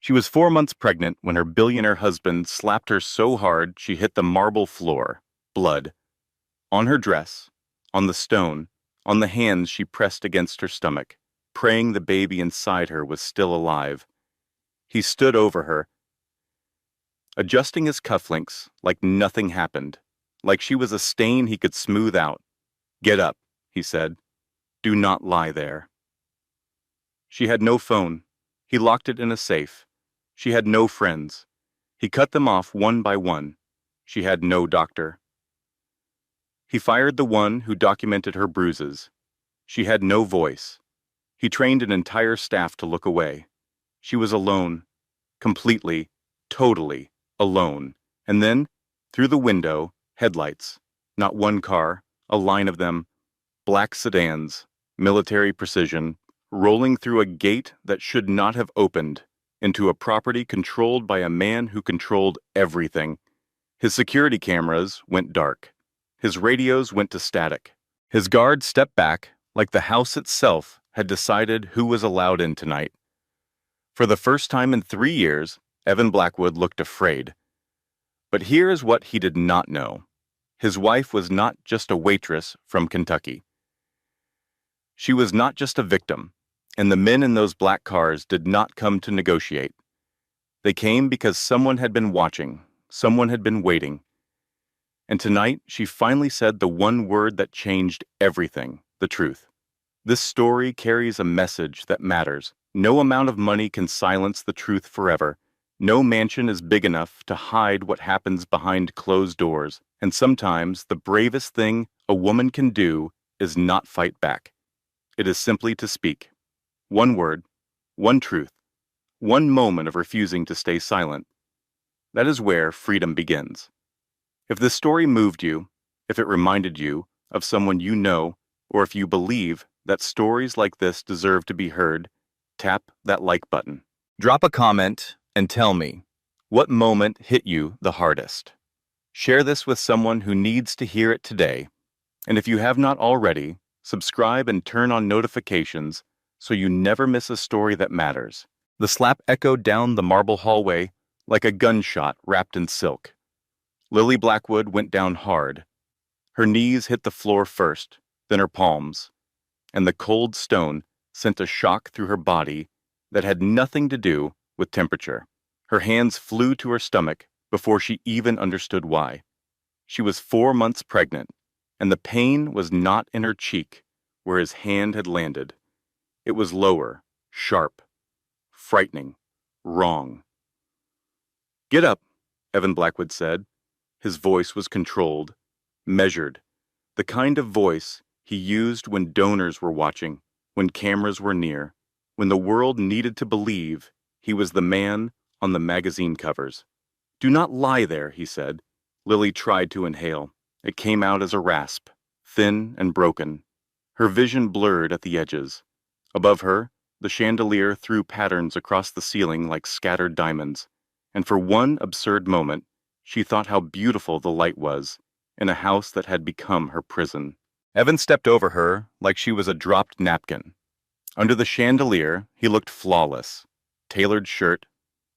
She was 4 months pregnant when her billionaire husband slapped her so hard she hit the marble floor. Blood. On her dress, on the stone, on the hands she pressed against her stomach, praying the baby inside her was still alive. He stood over her, adjusting his cufflinks like nothing happened, like she was a stain he could smooth out. "Get up," he said. "Do not lie there." She had no phone. He locked it in a safe. She had no friends. He cut them off one by one. She had no doctor. He fired the one who documented her bruises. She had no voice. He trained an entire staff to look away. She was alone, completely, totally alone. And then, through the window, headlights. Not one car, a line of them, black sedans, military precision, rolling through a gate that should not have opened, into a property controlled by a man who controlled everything. His security cameras went dark. His radios went to static. His guards stepped back, like the house itself had decided who was allowed in tonight. For the first time in 3 years, Evan Blackwood looked afraid. But here is what he did not know. His wife was not just a waitress from Kentucky. She was not just a victim, and the men in those black cars did not come to negotiate. They came because someone had been watching, someone had been waiting. And tonight, she finally said the one word that changed everything, the truth. This story carries a message that matters. No amount of money can silence the truth forever. No mansion is big enough to hide what happens behind closed doors. And sometimes the bravest thing a woman can do is not fight back. It is simply to speak. One word, one truth, one moment of refusing to stay silent. That is where freedom begins. If this story moved you, if it reminded you of someone you know, or if you believe that stories like this deserve to be heard, tap that like button. Drop a comment and tell me, what moment hit you the hardest? Share this with someone who needs to hear it today. And if you have not already, subscribe and turn on notifications so you never miss a story that matters. The slap echoed down the marble hallway like a gunshot wrapped in silk. Lily Blackwood went down hard. Her knees hit the floor first, then her palms, and the cold stone sent a shock through her body that had nothing to do with temperature. Her hands flew to her stomach before she even understood why. She was 4 months pregnant, and the pain was not in her cheek where his hand had landed. It was lower, sharp, frightening, wrong. "Get up," Evan Blackwood said. His voice was controlled, measured, the kind of voice he used when donors were watching, when cameras were near, when the world needed to believe he was the man on the magazine covers. "Do not lie there," he said. Lily tried to inhale. It came out as a rasp, thin and broken. Her vision blurred at the edges. Above her, the chandelier threw patterns across the ceiling like scattered diamonds, and for one absurd moment, she thought how beautiful the light was in a house that had become her prison. Evan stepped over her like she was a dropped napkin. Under the chandelier, he looked flawless. Tailored shirt,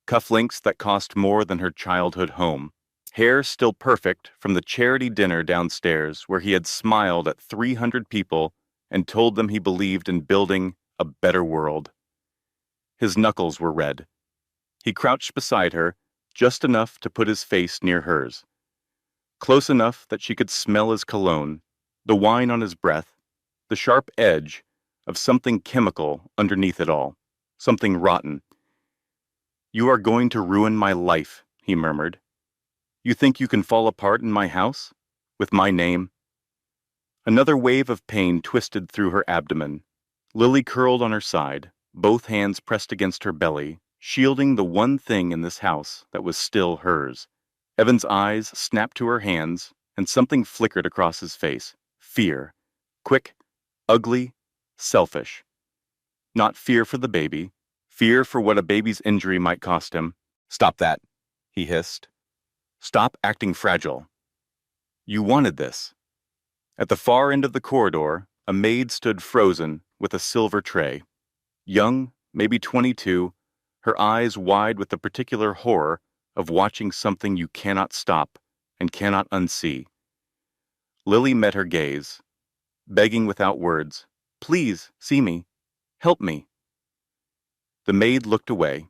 cufflinks that cost more than her childhood home, hair still perfect from the charity dinner downstairs where he had smiled at 300 people and told them he believed in building a better world. His knuckles were red. He crouched beside her, just enough to put his face near hers. Close enough that she could smell his cologne, the wine on his breath, the sharp edge of something chemical underneath it all, something rotten. "You are going to ruin my life," he murmured. "You think you can fall apart in my house? With my name?" Another wave of pain twisted through her abdomen. Lily curled on her side, both hands pressed against her belly, shielding the one thing in this house that was still hers. Evan's eyes snapped to her hands, and something flickered across his face. Fear. Quick, ugly, selfish. Not fear for the baby. Fear for what a baby's injury might cost him. "Stop that," he hissed. "Stop acting fragile. You wanted this." At the far end of the corridor, a maid stood frozen with a silver tray. Young, maybe 22, her eyes wide with the particular horror of watching something you cannot stop and cannot unsee. Lily met her gaze, begging without words, "Please, see me. Help me." The maid looked away.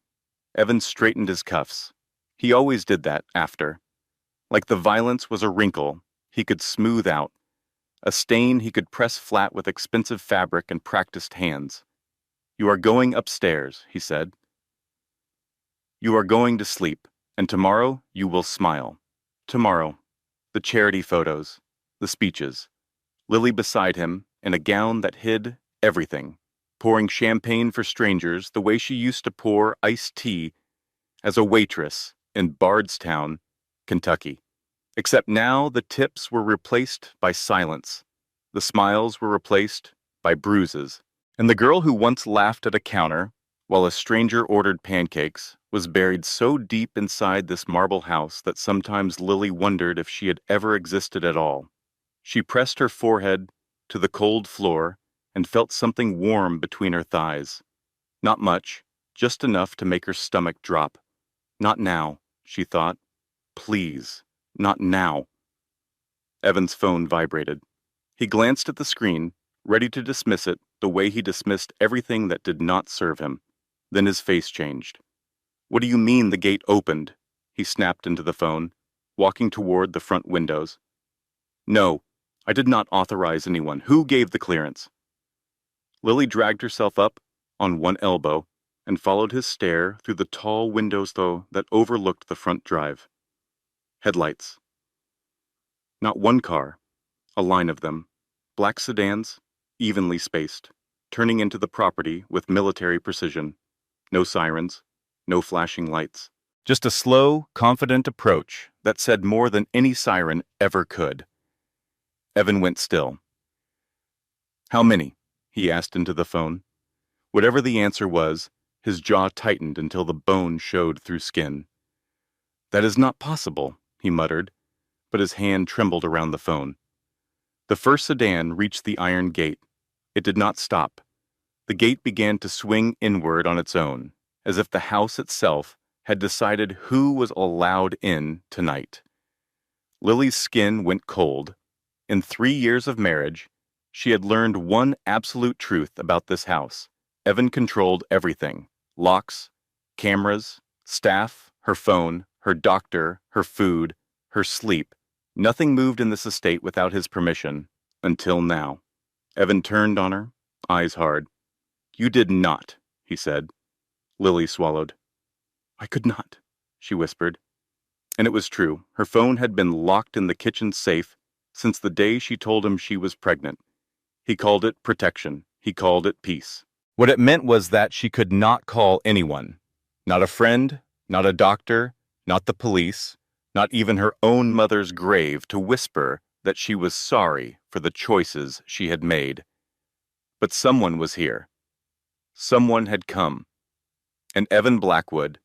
Evan straightened his cuffs. He always did that after. Like the violence was a wrinkle he could smooth out, a stain he could press flat with expensive fabric and practiced hands. "You are going upstairs," he said. "You are going to sleep, and tomorrow you will smile. Tomorrow." The charity photos, the speeches. Lily beside him, in a gown that hid everything, pouring champagne for strangers the way she used to pour iced tea as a waitress in Bardstown, Kentucky. Except now the tips were replaced by silence. The smiles were replaced by bruises. And the girl who once laughed at a counter while a stranger ordered pancakes was buried so deep inside this marble house that sometimes Lily wondered if she had ever existed at all. She pressed her forehead to the cold floor and felt something warm between her thighs. Not much, just enough to make her stomach drop. Not now, she thought. Please, not now. Evan's phone vibrated. He glanced at the screen, ready to dismiss it the way he dismissed everything that did not serve him. Then his face changed. "What do you mean the gate opened?" He snapped into the phone, walking toward the front windows. "No, I did not authorize anyone. Who gave the clearance?" Lily dragged herself up on one elbow and followed his stare through the tall windows that overlooked the front drive. Headlights. Not one car, a line of them, black sedans, evenly spaced, turning into the property with military precision. No sirens, no flashing lights. Just a slow, confident approach that said more than any siren ever could. Evan went still. "How many?" he asked into the phone. Whatever the answer was, his jaw tightened until the bone showed through skin. "That is not possible," he muttered, but his hand trembled around the phone. The first sedan reached the iron gate. It did not stop. The gate began to swing inward on its own, as if the house itself had decided who was allowed in tonight. Lily's skin went cold. In 3 years of marriage, she had learned one absolute truth about this house. Evan controlled everything: locks, cameras, staff, her phone, her doctor, her food, her sleep. Nothing moved in this estate without his permission, until now. Evan turned on her, eyes hard. "You did not," he said. Lily swallowed. "I could not," she whispered. And it was true. Her phone had been locked in the kitchen safe since the day she told him she was pregnant. He called it protection. He called it peace. What it meant was that she could not call anyone. Not a friend, not a doctor, not the police, not even her own mother's grave to whisper that she was sorry for the choices she had made. But someone was here. Someone had come. And Evan Blackwood,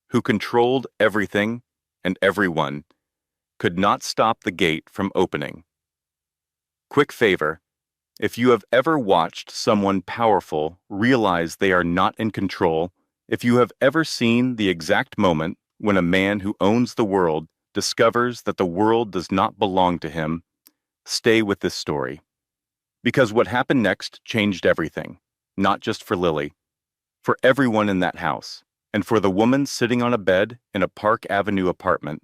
who controlled everything and everyone, could not stop the gate from opening. Quick favor: if you have ever watched someone powerful realize they are not in control, if you have ever seen the exact moment when a man who owns the world discovers that the world does not belong to him, stay with this story. Because what happened next changed everything, not just for Lily, for everyone in that house, and for the woman sitting on a bed in a Park Avenue apartment,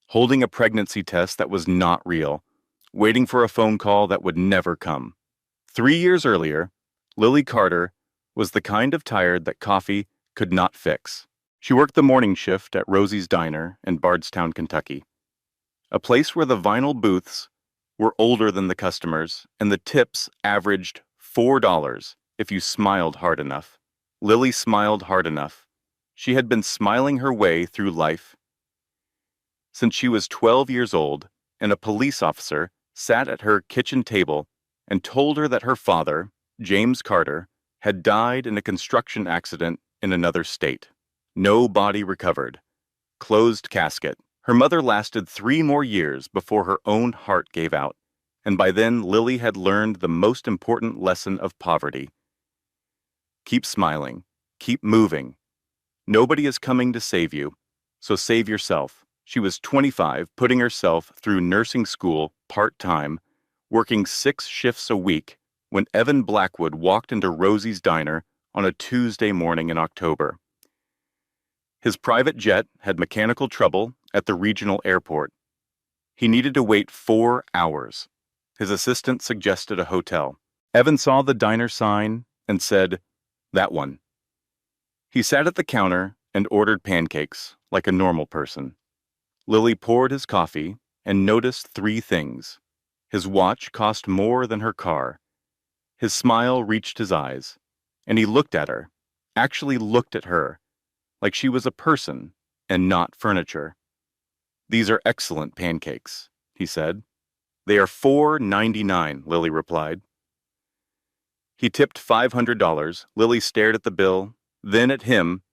holding a pregnancy test that was not real, waiting for a phone call that would never come. 3 years earlier, Lily Carter was the kind of tired that coffee could not fix. She worked the morning shift at Rosie's Diner in Bardstown, Kentucky, a place where the vinyl booths were older than the customers and the tips averaged $4 if you smiled hard enough. Lily smiled hard enough. She had been smiling her way through life since she was 12 years old, and a police officer sat at her kitchen table and told her that her father, James Carter, had died in a construction accident in another state. No body recovered. Closed casket. Her mother lasted 3 more years before her own heart gave out, and by then Lily had learned the most important lesson of poverty. Keep smiling. Keep moving. Nobody is coming to save you, so save yourself. She was 25, putting herself through nursing school part-time, working 6 shifts a week, when Evan Blackwood walked into Rosie's diner on a Tuesday morning in October. His private jet had mechanical trouble at the regional airport. He needed to wait 4 hours. His assistant suggested a hotel. Evan saw the diner sign and said, "That one." He sat at the counter and ordered pancakes like a normal person. Lily poured his coffee and noticed 3 things. His watch cost more than her car. His smile reached his eyes, and he looked at her, actually looked at her, like she was a person and not furniture. "These are excellent pancakes," he said. "They are $4.99, Lily replied. He tipped $500. Lily stared at the bill, then at him,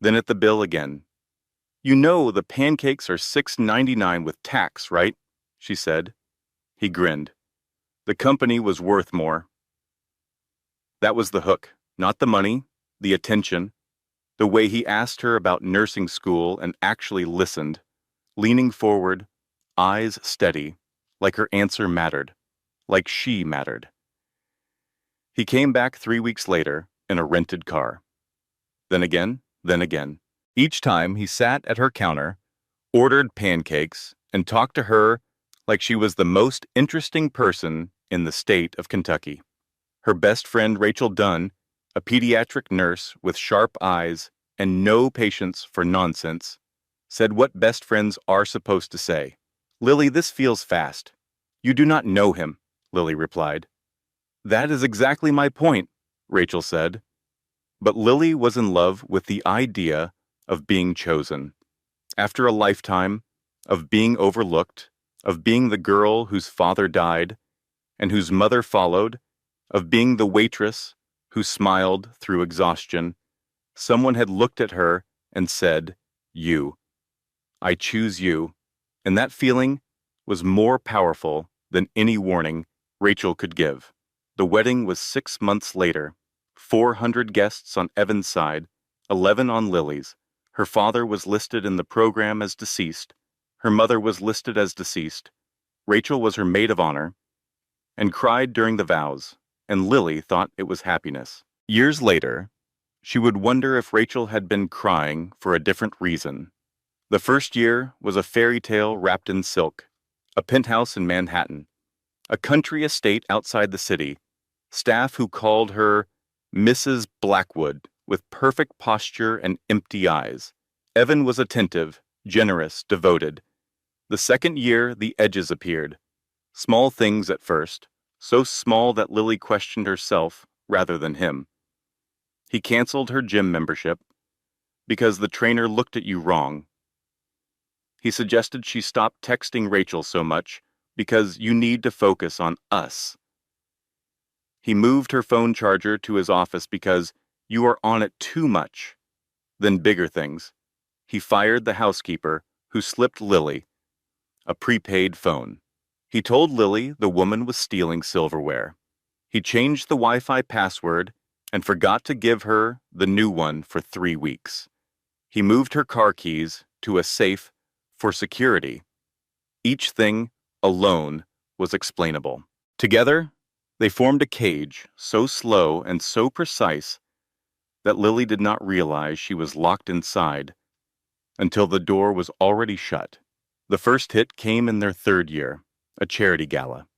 then at the bill again. "You know the pancakes are $6.99 with tax, right?" she said. He grinned. The company was worth more. That was the hook, not the money, the attention, the way he asked her about nursing school and actually listened, leaning forward, eyes steady, like her answer mattered, like she mattered. He came back 3 weeks later in a rented car. Then again, then again. Each time he sat at her counter, ordered pancakes, and talked to her like she was the most interesting person in the state of Kentucky. Her best friend Rachel Dunn, a pediatric nurse with sharp eyes and no patience for nonsense, said what best friends are supposed to say. "Lily, this feels fast." "You do not know him," Lily replied. "That is exactly my point," Rachel said. But Lily was in love with the idea of being chosen. After a lifetime of being overlooked, of being the girl whose father died and whose mother followed, of being the waitress who smiled through exhaustion, someone had looked at her and said, "You. I choose you," and that feeling was more powerful than any warning Rachel could give. The wedding was 6 months later. 400 guests on Evan's side, 11 on Lily's. Her father was listed in the program as deceased. Her mother was listed as deceased. Rachel was her maid of honor and cried during the vows, and Lily thought it was happiness. Years later, she would wonder if Rachel had been crying for a different reason. The first year was a fairy tale wrapped in silk, a penthouse in Manhattan, a country estate outside the city, staff who called her Mrs. Blackwood with perfect posture and empty eyes. Evan was attentive, generous, devoted. The second year, the edges appeared. Small things at first, so small that Lily questioned herself rather than him. He canceled her gym membership because the trainer looked at you wrong. He suggested she stop texting Rachel so much because you need to focus on us. He moved her phone charger to his office because you are on it too much. Then bigger things. He fired the housekeeper who slipped Lily a prepaid phone. He told Lily the woman was stealing silverware. He changed the Wi-Fi password and forgot to give her the new one for 3 weeks. He moved her car keys to a safe for security. Each thing alone was explainable. Together, they formed a cage so slow and so precise that Lily did not realize she was locked inside until the door was already shut. The first hit came in their 3rd year, a charity gala.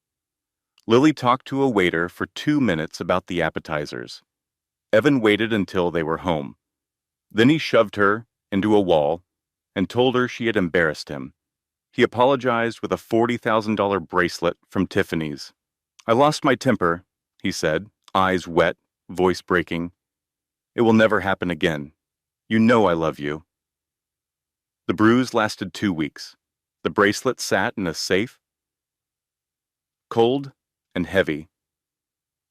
Lily talked to a waiter for 2 minutes about the appetizers. Evan waited until they were home. Then he shoved her into a wall and told her she had embarrassed him. He apologized with a $40,000 bracelet from Tiffany's. "I lost my temper," he said, eyes wet, voice breaking. "It will never happen again. You know I love you." The bruise lasted 2 weeks. The bracelet sat in a safe, cold and heavy,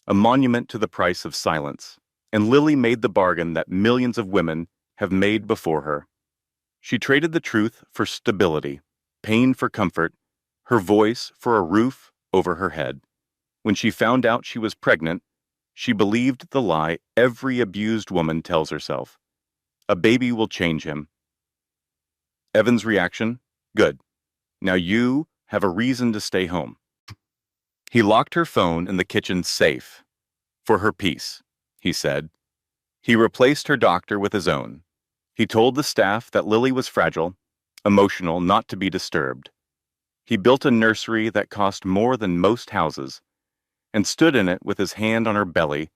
a monument to the price of silence, and Lily made the bargain that millions of women have made before her. She traded the truth for stability, pain for comfort, her voice for a roof over her head. When she found out she was pregnant, she believed the lie every abused woman tells herself. A baby will change him. Evan's reaction? Good. Now you have a reason to stay home. He locked her phone in the kitchen safe. For her peace, he said. He replaced her doctor with his own. He told the staff that Lily was fragile, emotional, not to be disturbed. He built a nursery that cost more than most houses, and stood in it with his hand on her belly,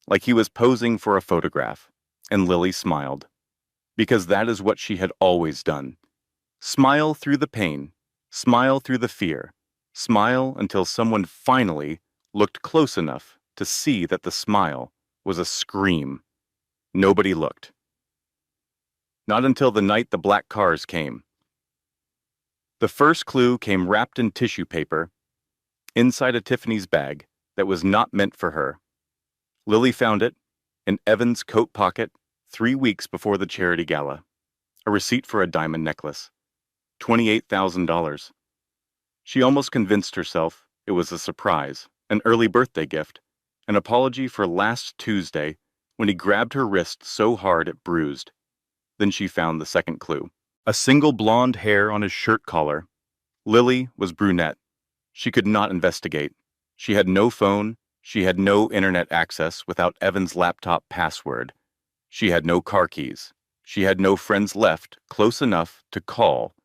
like he was posing for a photograph, and Lily smiled. Because that is what she had always done. Smile through the pain, smile through the fear, smile until someone finally looked close enough to see that the smile was a scream. Nobody looked. Not until the night the black cars came. The first clue came wrapped in tissue paper, inside a Tiffany's bag that was not meant for her. Lily found it in Evan's coat pocket 3 weeks before the charity gala. A receipt for a diamond necklace. $28,000. She almost convinced herself it was a surprise, an early birthday gift, an apology for last Tuesday when he grabbed her wrist so hard it bruised. Then she found the second clue. A single blonde hair on his shirt collar. Lily was brunette. She could not investigate. She had no phone. She had no internet access without Evan's laptop password. She had no car keys. She had no friends left close enough to call,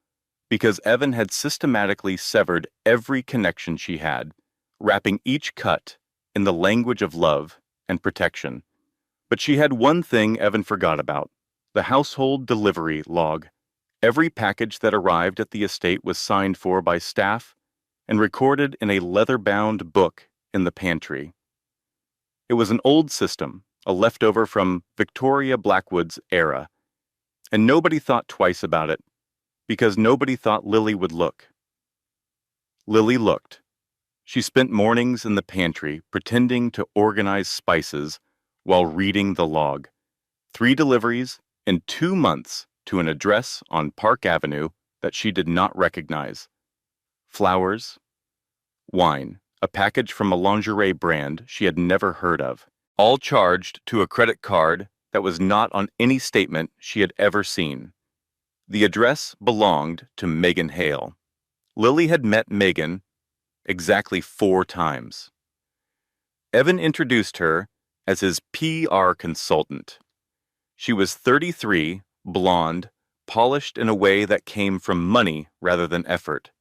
because Evan had systematically severed every connection she had, wrapping each cut in the language of love and protection. But she had one thing Evan forgot about: the household delivery log. Every package that arrived at the estate was signed for by staff and recorded in a leather-bound book in the pantry. It was an old system, a leftover from Victoria Blackwood's era, and nobody thought twice about it, because nobody thought Lily would look. Lily looked. She spent mornings in the pantry pretending to organize spices while reading the log. 3 deliveries in 2 months to an address on Park Avenue that she did not recognize. Flowers, wine, a package from a lingerie brand she had never heard of, all charged to a credit card that was not on any statement she had ever seen. The address belonged to Megan Hale. Lily had met Megan exactly 4 times. Evan introduced her as his PR consultant. She was 33, blonde, polished in a way that came from money rather than effort.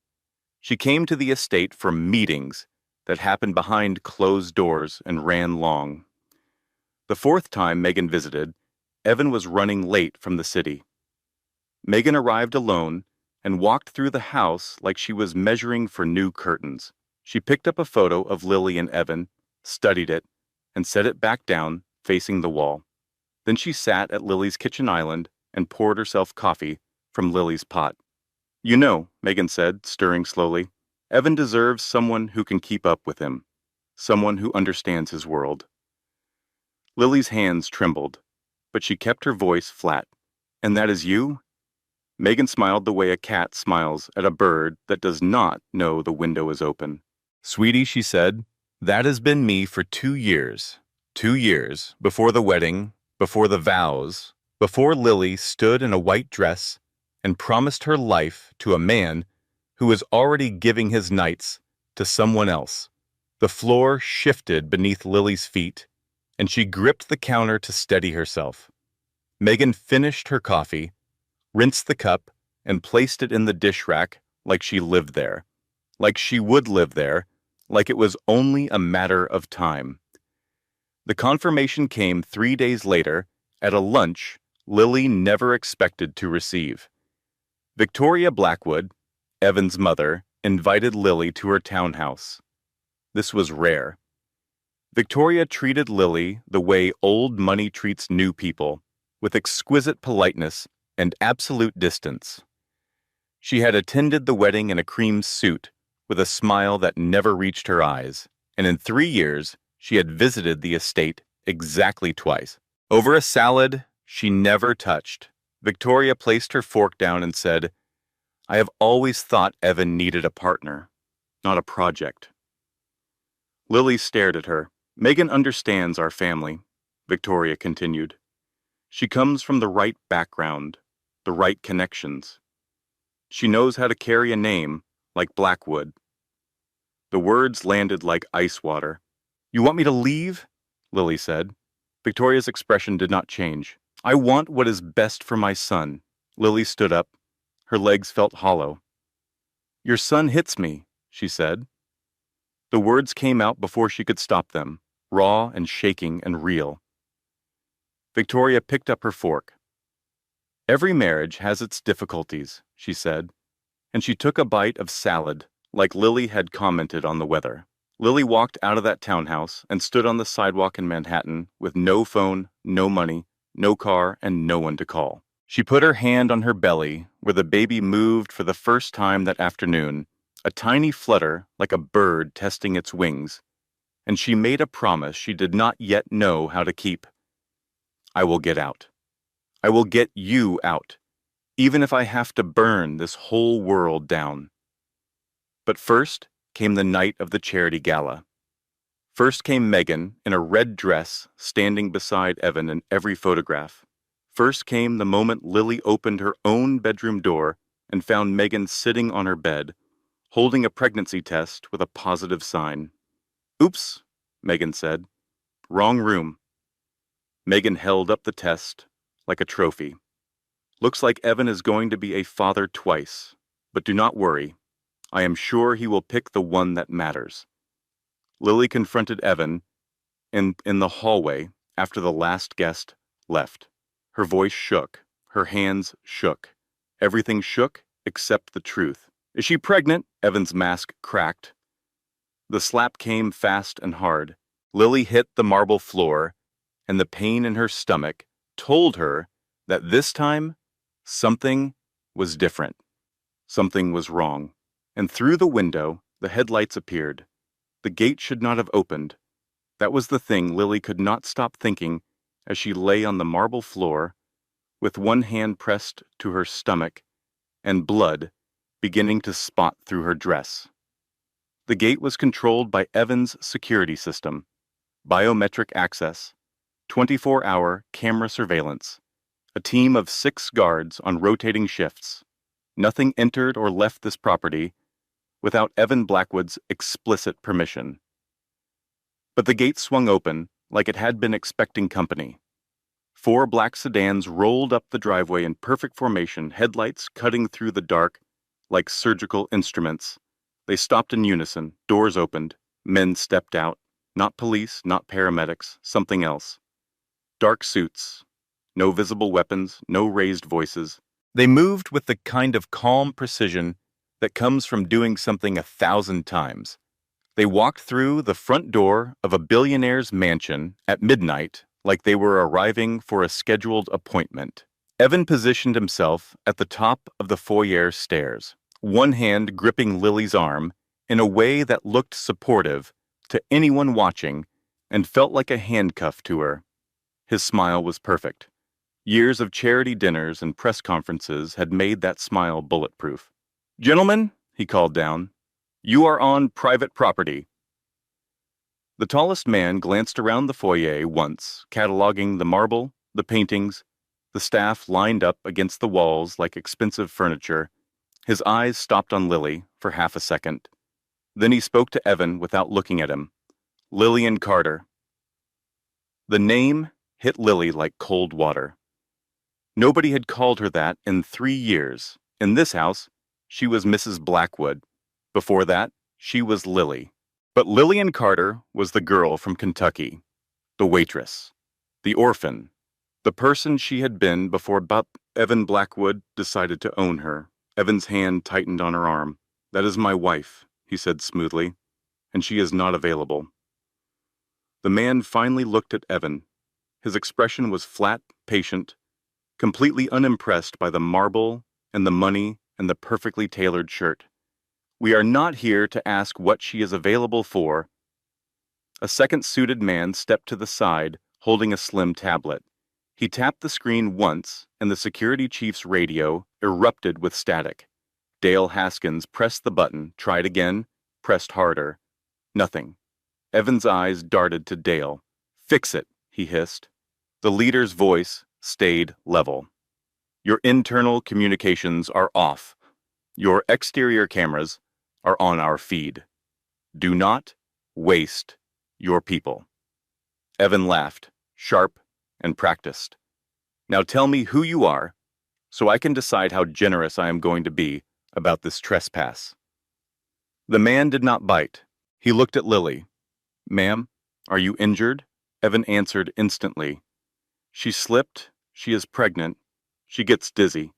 She came to the estate for meetings that happened behind closed doors and ran long. The 4th time Megan visited, Evan was running late from the city. Megan arrived alone and walked through the house like she was measuring for new curtains. She picked up a photo of Lily and Evan, studied it, and set it back down, facing the wall. Then she sat at Lily's kitchen island and poured herself coffee from Lily's pot. "You know," Megan said, stirring slowly, "Evan deserves someone who can keep up with him, someone who understands his world." Lily's hands trembled, but she kept her voice flat. "And that is you?" Megan smiled the way a cat smiles at a bird that does not know the window is open. "Sweetie," she said, "that has been me for 2 years. 2 years, before the wedding, before the vows, before Lily stood in a white dress and promised her life to a man who was already giving his nights to someone else." The floor shifted beneath Lily's feet, and she gripped the counter to steady herself. Megan finished her coffee, rinsed the cup, and placed it in the dish rack like she lived there, like she would live there, like it was only a matter of time. The confirmation came 3 days later at a lunch Lily never expected to receive. Victoria Blackwood, Evan's mother, invited Lily to her townhouse. This was rare. Victoria treated Lily the way old money treats new people, with exquisite politeness and absolute distance. She had attended the wedding in a cream suit, with a smile that never reached her eyes, and in 3 years she had visited the estate exactly twice. Over a salad she never touched, Victoria placed her fork down and said, "I have always thought Evan needed a partner, not a project." Lily stared at her. "Megan understands our family," Victoria continued. She comes from the right background, the right connections. She knows how to carry a name like Blackwood. The words landed like ice water. You want me to leave? Lily said. Victoria's expression did not change. I want what is best for my son. Lily stood up. Her legs felt hollow. Your son hits me, she said. The words came out before she could stop them, raw and shaking and real. Victoria picked up her fork. Every marriage has its difficulties, she said, and she took a bite of salad, like Lily had commented on the weather. Lily walked out of that townhouse and stood on the sidewalk in Manhattan with no phone, no money, no car, and no one to call. She put her hand on her belly, where the baby moved for the first time that afternoon, a tiny flutter like a bird testing its wings, and she made a promise she did not yet know how to keep. I will get out. I will get you out, even if I have to burn this whole world down. But first came the night of the charity gala. First came Megan in a red dress, standing beside Evan in every photograph. First came the moment Lily opened her own bedroom door and found Megan sitting on her bed, holding a pregnancy test with a positive sign. Oops, Megan said. Wrong room. Megan held up the test like a trophy. Looks like Evan is going to be a father twice, but do not worry. I am sure he will pick the one that matters. Lily confronted Evan in the hallway after the last guest left. Her voice shook. Her hands shook. Everything shook except the truth. Is she pregnant? Evan's mask cracked. The slap came fast and hard. Lily hit the marble floor, and the pain in her stomach told her that this time something was different. Something was wrong. And through the window, the headlights appeared. The gate should not have opened. That was the thing Lily could not stop thinking as she lay on the marble floor, with one hand pressed to her stomach, and blood beginning to spot through her dress. The gate was controlled by Evan's security system, biometric access, 24-hour camera surveillance, a team of 6 guards on rotating shifts. Nothing entered or left this property without Evan Blackwood's explicit permission. But the gate swung open like it had been expecting company. 4 black sedans rolled up the driveway in perfect formation, headlights cutting through the dark like surgical instruments. They stopped in unison, doors opened, men stepped out, not police, not paramedics, something else. Dark suits, no visible weapons, no raised voices. They moved with the kind of calm precision that comes from doing something 1,000 times. They walked through the front door of a billionaire's mansion at midnight like they were arriving for a scheduled appointment. Evan positioned himself at the top of the foyer stairs, one hand gripping Lily's arm in a way that looked supportive to anyone watching and felt like a handcuff to her. His smile was perfect. Years of charity dinners and press conferences had made that smile bulletproof. Gentlemen, he called down, you are on private property. The tallest man glanced around the foyer once, cataloging the marble, the paintings, the staff lined up against the walls like expensive furniture. His eyes stopped on Lily for half a second. Then he spoke to Evan without looking at him. Lillian Carter. The name hit Lily like cold water. Nobody had called her that in 3 years. In this house, she was Mrs. Blackwood. Before that, she was Lily. But Lillian Carter was the girl from Kentucky, the waitress, the orphan, the person she had been before Evan Blackwood decided to own her. Evan's hand tightened on her arm. That is my wife, he said smoothly, and she is not available. The man finally looked at Evan. His expression was flat, patient, completely unimpressed by the marble and the money and the perfectly tailored shirt. We are not here to ask what she is available for. A second suited man stepped to the side, holding a slim tablet. He tapped the screen once, and the security chief's radio erupted with static. Dale Haskins pressed the button, tried again, pressed harder. Nothing. Evan's eyes darted to Dale. Fix it, he hissed. The leader's voice, stayed level. Your internal communications are off. Your exterior cameras are on our feed. Do not waste your people. Evan laughed, sharp and practiced. Now tell me who you are, so I can decide how generous I am going to be about this trespass. The man did not bite. He looked at Lily. Ma'am, are you injured? Evan answered instantly. She slipped. She is pregnant. She gets dizzy.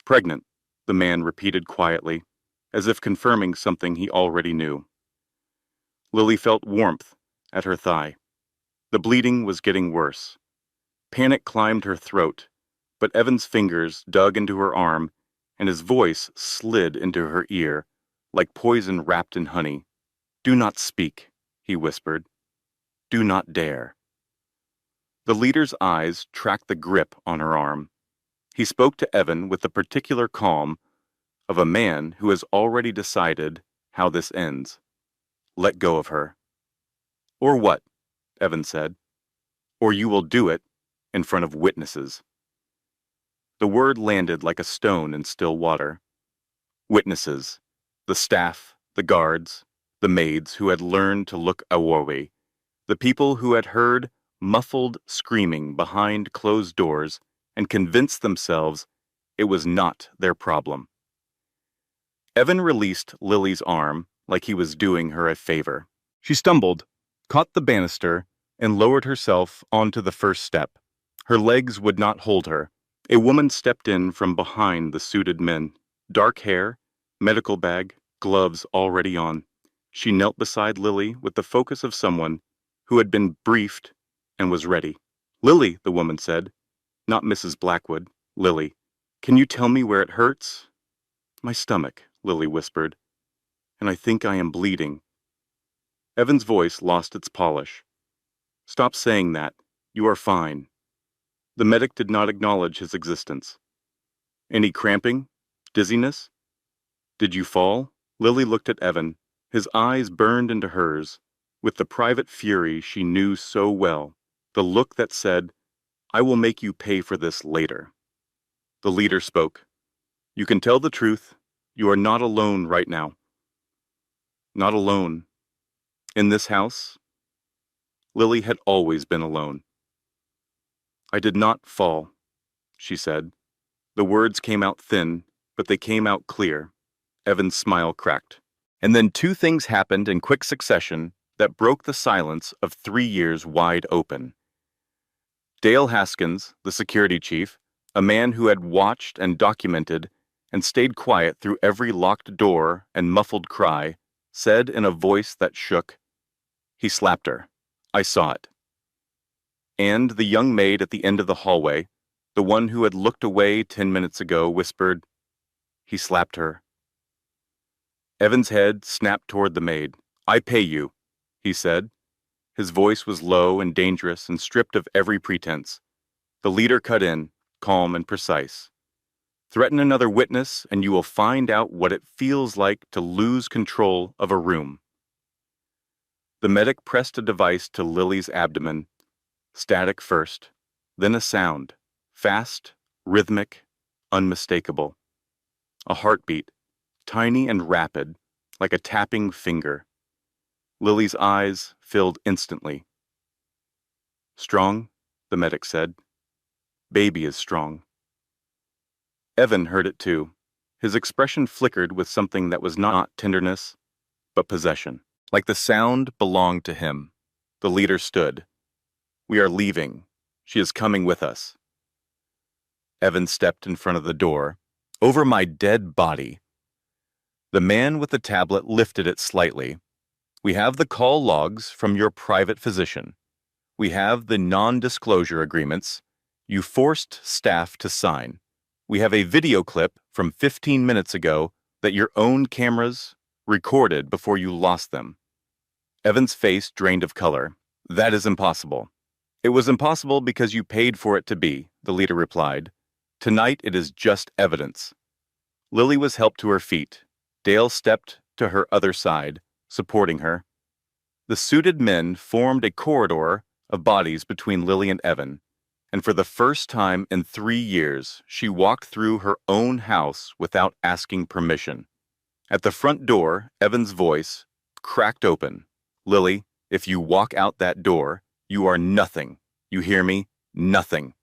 Pregnant, the man repeated quietly, as if confirming something he already knew. Lily felt warmth at her thigh. The bleeding was getting worse. Panic climbed her throat, but Evan's fingers dug into her arm, and his voice slid into her ear, like poison wrapped in honey. Do not speak, he whispered. Do not dare. The leader's eyes tracked the grip on her arm. He spoke to Evan with the particular calm of a man who has already decided how this ends. Let go of her. Or what? Evan said. Or you will do it in front of witnesses. The word landed like a stone in still water. Witnesses. The staff, the guards, the maids who had learned to look away, the people who had heard muffled screaming behind closed doors and convinced themselves it was not their problem. Evan released Lily's arm like he was doing her a favor. She stumbled, caught the banister, and lowered herself onto the first step. Her legs would not hold her. A woman stepped in from behind the suited men. Dark hair, medical bag, gloves already on. She knelt beside Lily with the focus of someone who had been briefed and was ready. Lily, the woman said. Not Mrs. Blackwood, Lily. Can you tell me where it hurts? My stomach, Lily whispered. And I think I am bleeding. Evan's voice lost its polish. Stop saying that. You are fine. The medic did not acknowledge his existence. Any cramping? Dizziness? Did you fall? Lily looked at Evan. His eyes burned into hers, with the private fury she knew so well, the look that said, I will make you pay for this later. The leader spoke. You can tell the truth. You are not alone right now. Not alone. In this house, Lily had always been alone. I did not fall, she said. The words came out thin, but they came out clear. Evan's smile cracked. And then two things happened in quick succession that broke the silence of 3 years wide open. Dale Haskins, the security chief, a man who had watched and documented and stayed quiet through every locked door and muffled cry, said in a voice that shook, He slapped her. I saw it. And the young maid at the end of the hallway, the one who had looked away 10 minutes ago, whispered, He slapped her. Evan's head snapped toward the maid. I pay you, he said. His voice was low and dangerous and stripped of every pretense. The leader cut in, calm and precise. Threaten another witness and you will find out what it feels like to lose control of a room. The medic pressed a device to Lily's abdomen. Static first, then a sound, fast, rhythmic, unmistakable. A heartbeat, tiny and rapid, like a tapping finger. Lily's eyes filled instantly. Strong, the medic said. Baby is strong. Evan heard it too. His expression flickered with something that was not tenderness, but possession. Like the sound belonged to him. The leader stood. We are leaving. She is coming with us. Evan stepped in front of the door. Over my dead body. The man with the tablet lifted it slightly. We have the call logs from your private physician. We have the non-disclosure agreements you forced staff to sign. We have a video clip from 15 minutes ago that your own cameras recorded before you lost them. Evan's face drained of color. That is impossible. It was impossible because you paid for it to be, the leader replied. Tonight it is just evidence. Lily was helped to her feet. Dale stepped to her other side, supporting her. The suited men formed a corridor of bodies between Lily and Evan and for the first time in 3 years, she walked through her own house without asking permission. At the front door, Evan's voice cracked open. "Lily, if you walk out that door, you are nothing. You hear me? Nothing."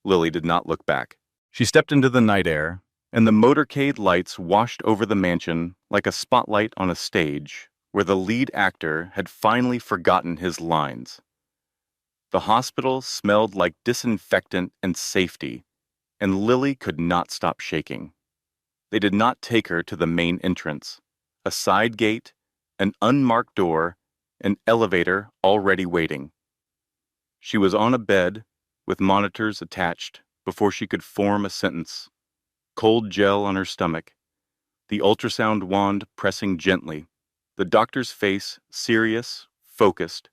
Lily did not look back. She stepped into the night air, and the motorcade lights washed over the mansion like a spotlight on a stage where the lead actor had finally forgotten his lines. The hospital smelled like disinfectant and safety, and Lily could not stop shaking. They did not take her to the main entrance. A side gate, an unmarked door, an elevator already waiting. She was on a bed with monitors attached before she could form a sentence. Cold gel on her stomach, the ultrasound wand pressing gently, the doctor's face serious, focused,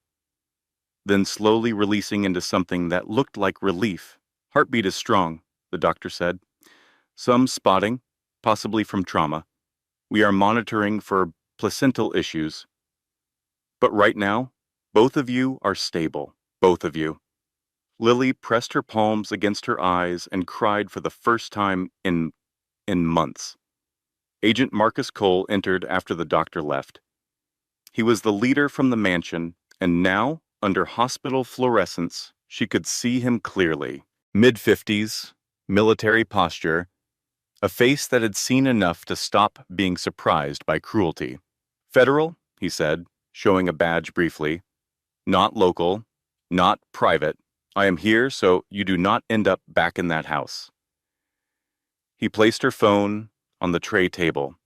then slowly releasing into something that looked like relief. "Heartbeat is strong," the doctor said. "Some spotting, possibly from trauma. We are monitoring for placental issues. But right now, both of you are stable, both of you." Lily pressed her palms against her eyes and cried for the first time in months. Agent Marcus Cole entered after the doctor left. He was the leader from the mansion, and now, under hospital fluorescence, she could see him clearly. Mid-50s, military posture, a face that had seen enough to stop being surprised by cruelty. "Federal," he said, showing a badge briefly. "Not local, not private. I am here so you do not end up back in that house." He placed her phone on the tray table.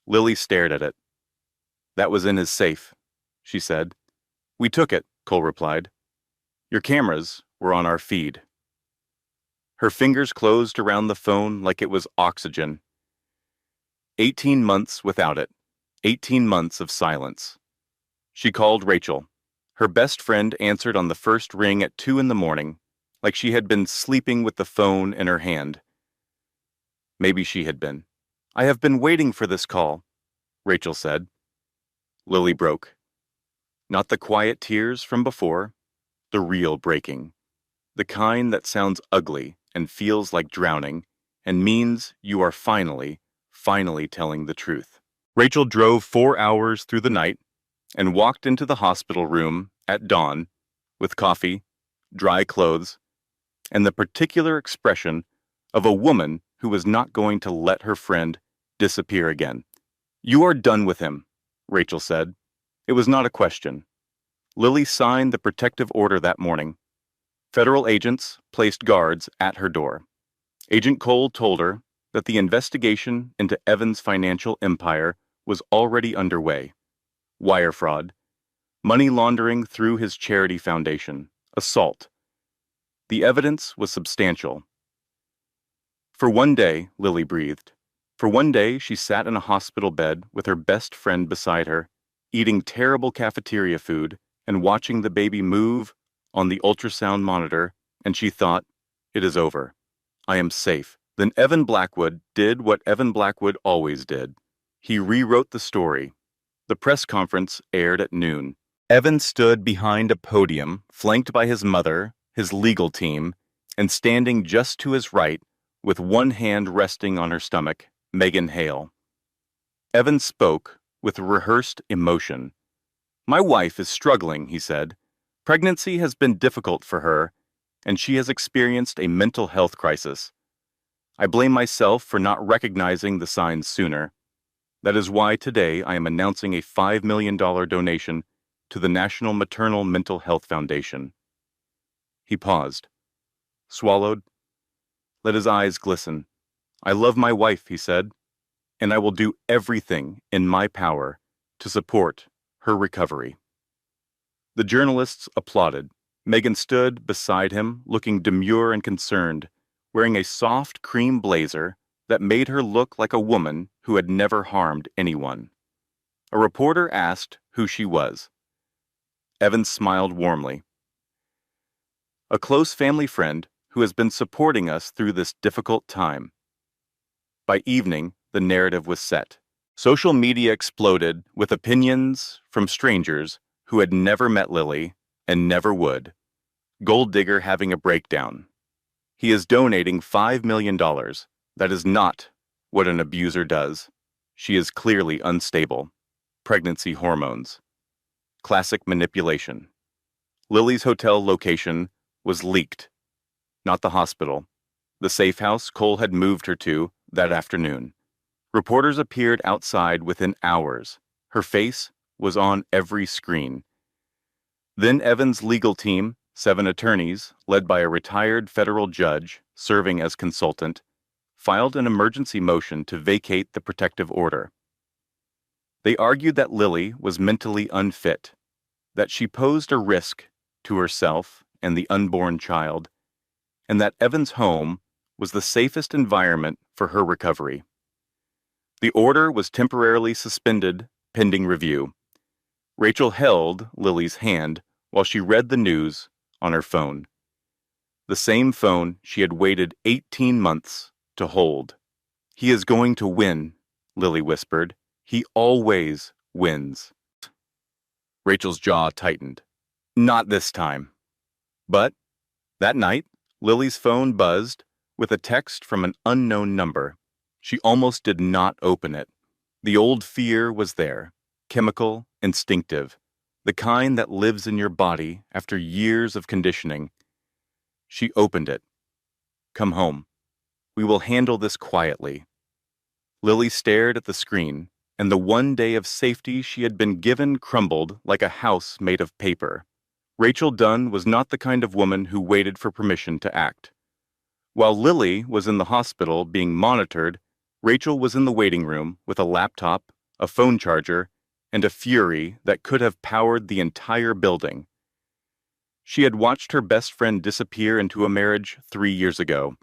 Lily stared at it. "That was in his safe," she said. "We took it," Cole replied. "Your cameras were on our feed." Her fingers closed around the phone like it was oxygen. 18 months without it. 18 months of silence. She called Rachel. Her best friend answered on the first ring at 2 in the morning, like she had been sleeping with the phone in her hand. Maybe she had been. "I have been waiting for this call," Rachel said. Lily broke. Not the quiet tears from before, the real breaking. The kind that sounds ugly and feels like drowning and means you are finally telling the truth. Rachel drove 4 hours through the night and walked into the hospital room at dawn with coffee, dry clothes, and the particular expression of a woman who was not going to let her friend disappear again. "You are done with him," Rachel said. It was not a question. Lily signed the protective order that morning. Federal agents placed guards at her door. Agent Cole told her that the investigation into Evan's financial empire was already underway. Wire fraud, money laundering through his charity foundation, assault. The evidence was substantial. For one day, Lily breathed. For one day, she sat in a hospital bed with her best friend beside her, eating terrible cafeteria food and watching the baby move on the ultrasound monitor, and she thought, "It is over. I am safe." Then Evan Blackwood did what Evan Blackwood always did. He rewrote the story. The press conference aired at noon. Evan stood behind a podium, flanked by his mother, his legal team, and standing just to his right, with one hand resting on her stomach, Megan Hale. Evan spoke with rehearsed emotion. "My wife is struggling," he said. "Pregnancy has been difficult for her, and she has experienced a mental health crisis. I blame myself for not recognizing the signs sooner. That is why today I am announcing a $5 million donation to the National Maternal Mental Health Foundation." He paused, swallowed, let his eyes glisten. "I love my wife," he said, "and I will do everything in my power to support her recovery." The journalists applauded. Megan stood beside him, looking demure and concerned, wearing a soft cream blazer that made her look like a woman who had never harmed anyone. A reporter asked who she was. Evan smiled warmly. "A close family friend who has been supporting us through this difficult time." By evening, the narrative was set. Social media exploded with opinions from strangers who had never met Lily and never would. Gold digger having a breakdown. He is donating $5 million. That is not what an abuser does. She is clearly unstable. Pregnancy hormones. Classic manipulation. Lily's hotel location was leaked, not the hospital. The safe house Cole had moved her to that afternoon. Reporters appeared outside within hours. Her face was on every screen. Then Evan's legal team, 7 attorneys, led by a retired federal judge serving as consultant, filed an emergency motion to vacate the protective order. They argued that Lily was mentally unfit, that she posed a risk to herself and the unborn child, and that Evan's home was the safest environment for her recovery. The order was temporarily suspended pending review. Rachel held Lily's hand while she read the news on her phone. The same phone she had waited 18 months to hold. "He is going to win," Lily whispered. "He always wins." Rachel's jaw tightened. Not this time. But that night, Lily's phone buzzed with a text from an unknown number. She almost did not open it. The old fear was there, chemical, instinctive, the kind that lives in your body after years of conditioning. She opened it. "Come home. We will handle this quietly." Lily stared at the screen, and the one day of safety she had been given crumbled like a house made of paper. Rachel Dunn was not the kind of woman who waited for permission to act. While Lily was in the hospital being monitored, Rachel was in the waiting room with a laptop, a phone charger, and a fury that could have powered the entire building. She had watched her best friend disappear into a marriage 3 years ago.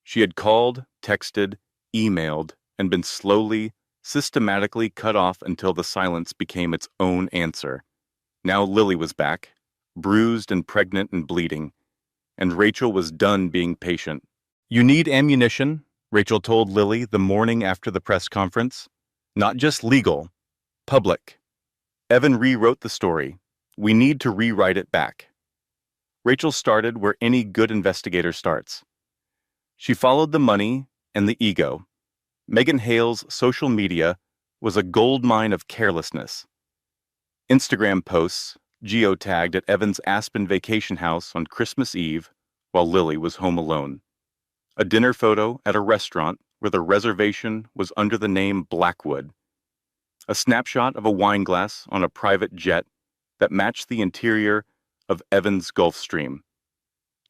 She had called, texted, emailed, and been slowly, systematically cut off until the silence became its own answer. Now Lily was back, bruised and pregnant and bleeding, and Rachel was done being patient. "You need ammunition," Rachel told Lily the morning after the press conference. "Not just legal, public. Evan rewrote the story. We need to rewrite it back." Rachel started where any good investigator starts. She followed the money and the ego. Megan Hale's social media was a goldmine of carelessness. Instagram posts geotagged at Evan's Aspen vacation house on Christmas Eve while Lily was home alone. A dinner photo at a restaurant where the reservation was under the name Blackwood. A snapshot of a wine glass on a private jet that matched the interior of Evan's Gulfstream.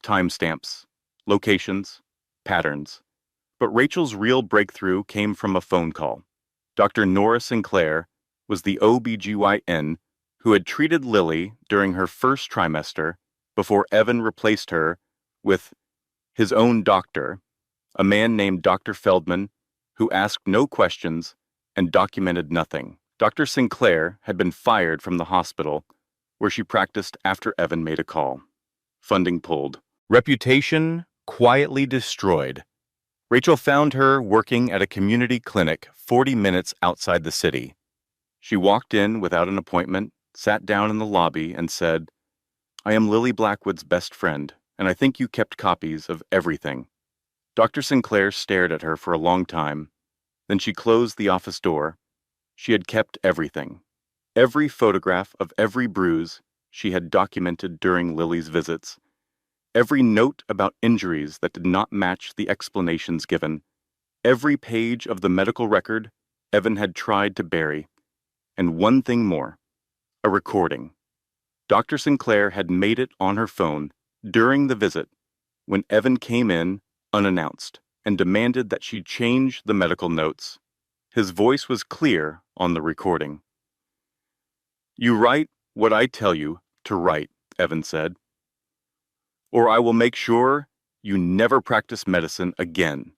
Timestamps, locations, patterns. But Rachel's real breakthrough came from a phone call. Dr. Nora Sinclair was the OBGYN who had treated Lily during her first trimester before Evan replaced her with his own doctor, a man named Dr. Feldman, who asked no questions and documented nothing. Dr. Sinclair had been fired from the hospital where she practiced after Evan made a call. Funding pulled. Reputation quietly destroyed. Rachel found her working at a community clinic 40 minutes outside the city. She walked in without an appointment, sat down in the lobby, and said, "I am Lily Blackwood's best friend, and I think you kept copies of everything." Dr. Sinclair stared at her for a long time. Then she closed the office door. She had kept everything. Every photograph of every bruise she had documented during Lily's visits. Every note about injuries that did not match the explanations given. Every page of the medical record Evan had tried to bury. And one thing more. A recording. Dr. Sinclair had made it on her phone during the visit when Evan came in unannounced and demanded that she change the medical notes. His voice was clear on the recording. "You write what I tell you to write," Evan said, "or I will make sure you never practice medicine again."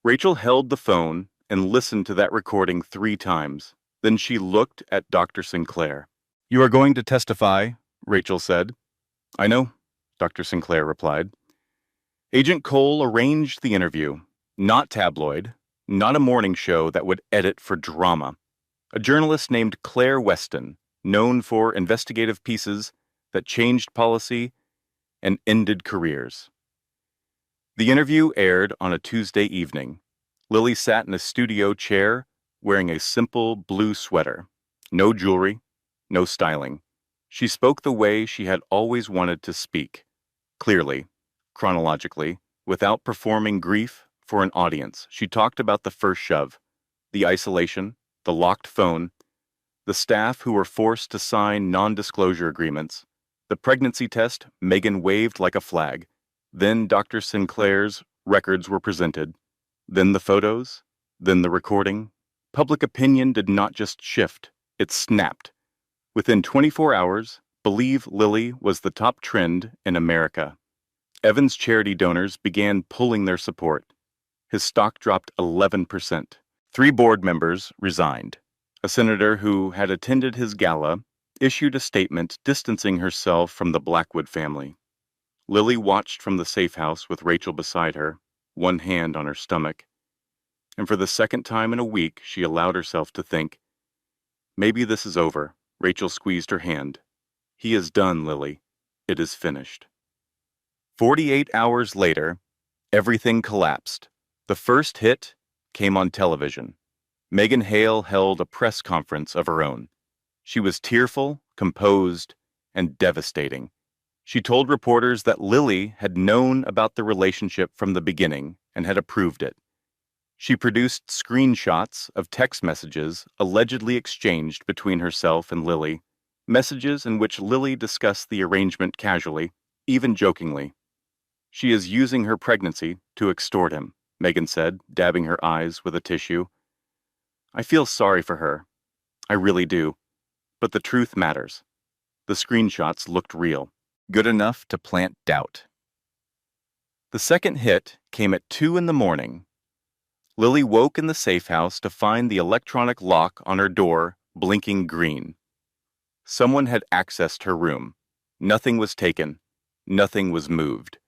Rachel held the phone and listened to that recording 3 times. Then she looked at Dr. Sinclair. "You are going to testify," Rachel said. "I know," Dr. Sinclair replied. Agent Cole arranged the interview. Not tabloid, not a morning show that would edit for drama. A journalist named Claire Weston, known for investigative pieces that changed policy and ended careers. The interview aired on a Tuesday evening. Lily sat in a studio chair wearing a simple blue sweater. No jewelry, no styling. She spoke the way she had always wanted to speak, clearly, chronologically, without performing grief for an audience. She talked about the first shove, the isolation, the locked phone, the staff who were forced to sign non-disclosure agreements, the pregnancy test Megan waved like a flag. Then Dr. Sinclair's records were presented. Then the photos. Then the recording. Public opinion did not just shift, it snapped. Within 24 hours, Believe Lily was the top trend in America. Evan's charity donors began pulling their support. His stock dropped 11%. 3 board members resigned. A senator who had attended his gala issued a statement distancing herself from the Blackwood family. Lily watched from the safe house with Rachel beside her, one hand on her stomach. And for the second time in a week, she allowed herself to think, maybe this is over. Rachel squeezed her hand. He is done, Lily. It is finished. 48 hours later, everything collapsed. The first hit came on television. Megan Hale held a press conference of her own. She was tearful, composed, and devastating. She told reporters that Lily had known about the relationship from the beginning and had approved it. She produced screenshots of text messages allegedly exchanged between herself and Lily, messages in which Lily discussed the arrangement casually, even jokingly. She is using her pregnancy to extort him, Megan said, dabbing her eyes with a tissue. I feel sorry for her. I really do. But the truth matters. The screenshots looked real, good enough to plant doubt. The second hit came at 2 a.m. Lily woke in the safe house to find the electronic lock on her door blinking green. Someone had accessed her room. Nothing was taken. Nothing was moved.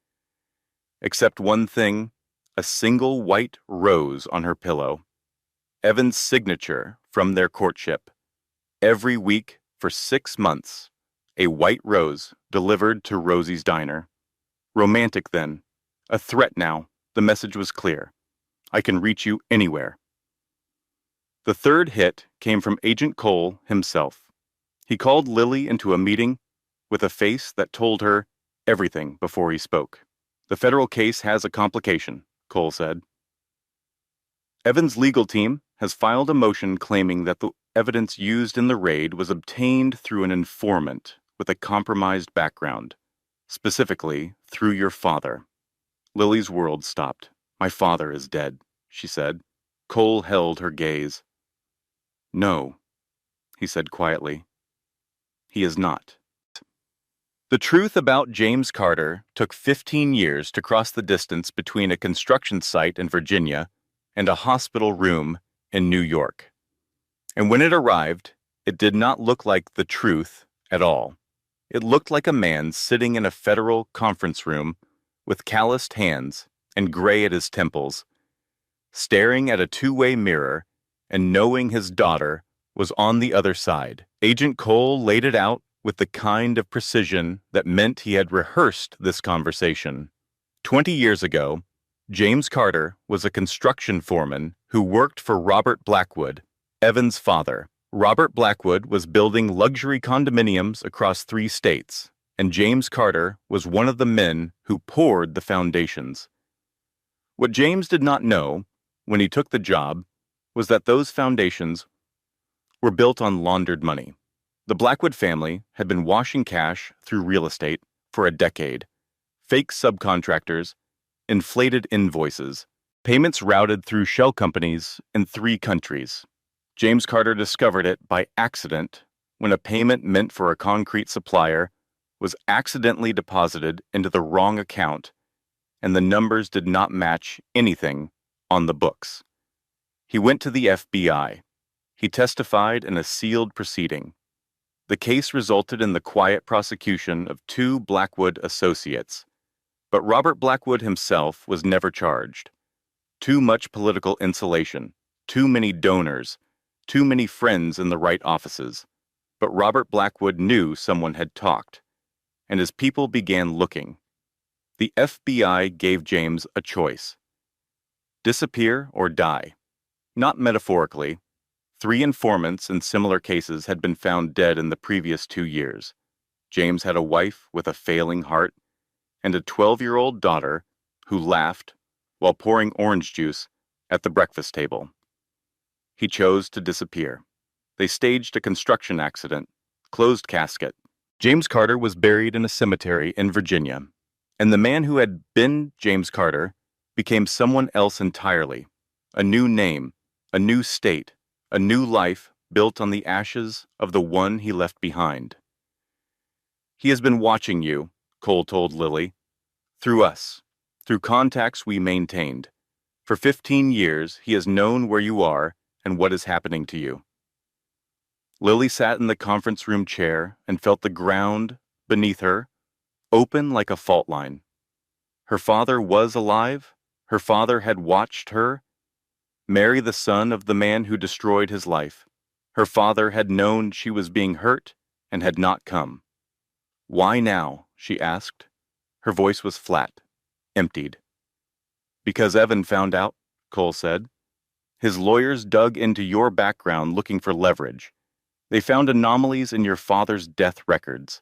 Except one thing, a single white rose on her pillow. Evan's signature from their courtship. Every week for 6 months, a white rose delivered to Rosie's diner. Romantic then. A threat now. The message was clear. I can reach you anywhere. The third hit came from Agent Cole himself. He called Lily into a meeting with a face that told her everything before he spoke. The federal case has a complication, Cole said. Evan's legal team has filed a motion claiming that the evidence used in the raid was obtained through an informant with a compromised background, specifically through your father. Lily's world stopped. My father is dead, she said. Cole held her gaze. No, he said quietly. He is not. The truth about James Carter took 15 years to cross the distance between a construction site in Virginia and a hospital room in New York. And when it arrived, it did not look like the truth at all. It looked like a man sitting in a federal conference room with calloused hands and gray at his temples, staring at a two-way mirror and knowing his daughter was on the other side. Agent Cole laid it out with the kind of precision that meant he had rehearsed this conversation. 20 years ago, James Carter was a construction foreman who worked for Robert Blackwood, Evan's father. Robert Blackwood was building luxury condominiums across 3 states, and James Carter was one of the men who poured the foundations. What James did not know when he took the job was that those foundations were built on laundered money. The Blackwood family had been washing cash through real estate for a decade. Fake subcontractors, inflated invoices, payments routed through shell companies in 3 countries. James Carter discovered it by accident when a payment meant for a concrete supplier was accidentally deposited into the wrong account and the numbers did not match anything on the books. He went to the FBI. He testified in a sealed proceeding. The case resulted in the quiet prosecution of 2 Blackwood associates, but Robert Blackwood himself was never charged. Too much political insulation, too many donors, too many friends in the right offices. But Robert Blackwood knew someone had talked. and his people began looking. The FBI gave James a choice: disappear or die. Not metaphorically. 3 informants in similar cases had been found dead in the previous 2 years. James had a wife with a failing heart and a 12-year-old daughter who laughed while pouring orange juice at the breakfast table. He chose to disappear. They staged a construction accident, closed casket. James Carter was buried in a cemetery in Virginia, and the man who had been James Carter became someone else entirely. A new name, a new state, a new life built on the ashes of the one he left behind. He has been watching you, Cole told Lily, through us, through contacts we maintained. For 15 years, he has known where you are and what is happening to you. Lily sat in the conference room chair and felt the ground beneath her open like a fault line. Her father was alive. Her father had watched her marry the son of the man who destroyed his life. Her father had known she was being hurt and had not come. Why now? She asked. Her voice was flat, emptied. Because Evan found out, Cole said. His lawyers dug into your background looking for leverage. They found anomalies in your father's death records.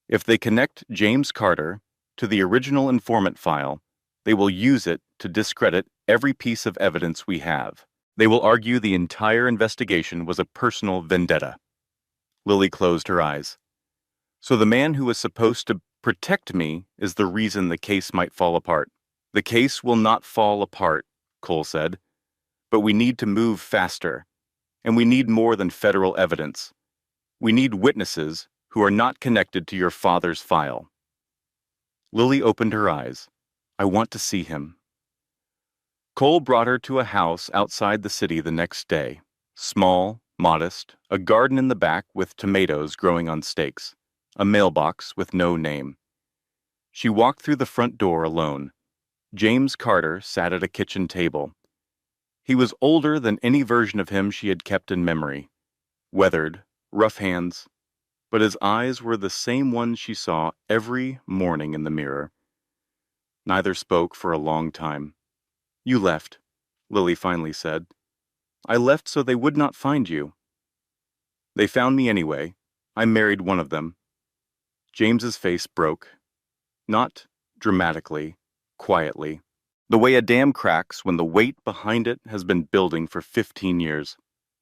If they connect James Carter to the original informant file, they will use it to discredit every piece of evidence we have. They will argue the entire investigation was a personal vendetta. Lily closed her eyes. So the man who was supposed to protect me is the reason the case might fall apart. The case will not fall apart, Cole said, but we need to move faster, and we need more than federal evidence. We need witnesses who are not connected to your father's file. Lily opened her eyes. I want to see him. Cole brought her to a house outside the city the next day. Small, modest, a garden in the back with tomatoes growing on stakes, a mailbox with no name. She walked through the front door alone. James Carter sat at a kitchen table. He was older than any version of him she had kept in memory. Weathered, rough hands, but his eyes were the same ones she saw every morning in the mirror. Neither spoke for a long time. You left, Lily finally said. I left so they would not find you. They found me anyway. I married one of them. James's face broke. Not dramatically, quietly. The way a dam cracks when the weight behind it has been building for 15 years.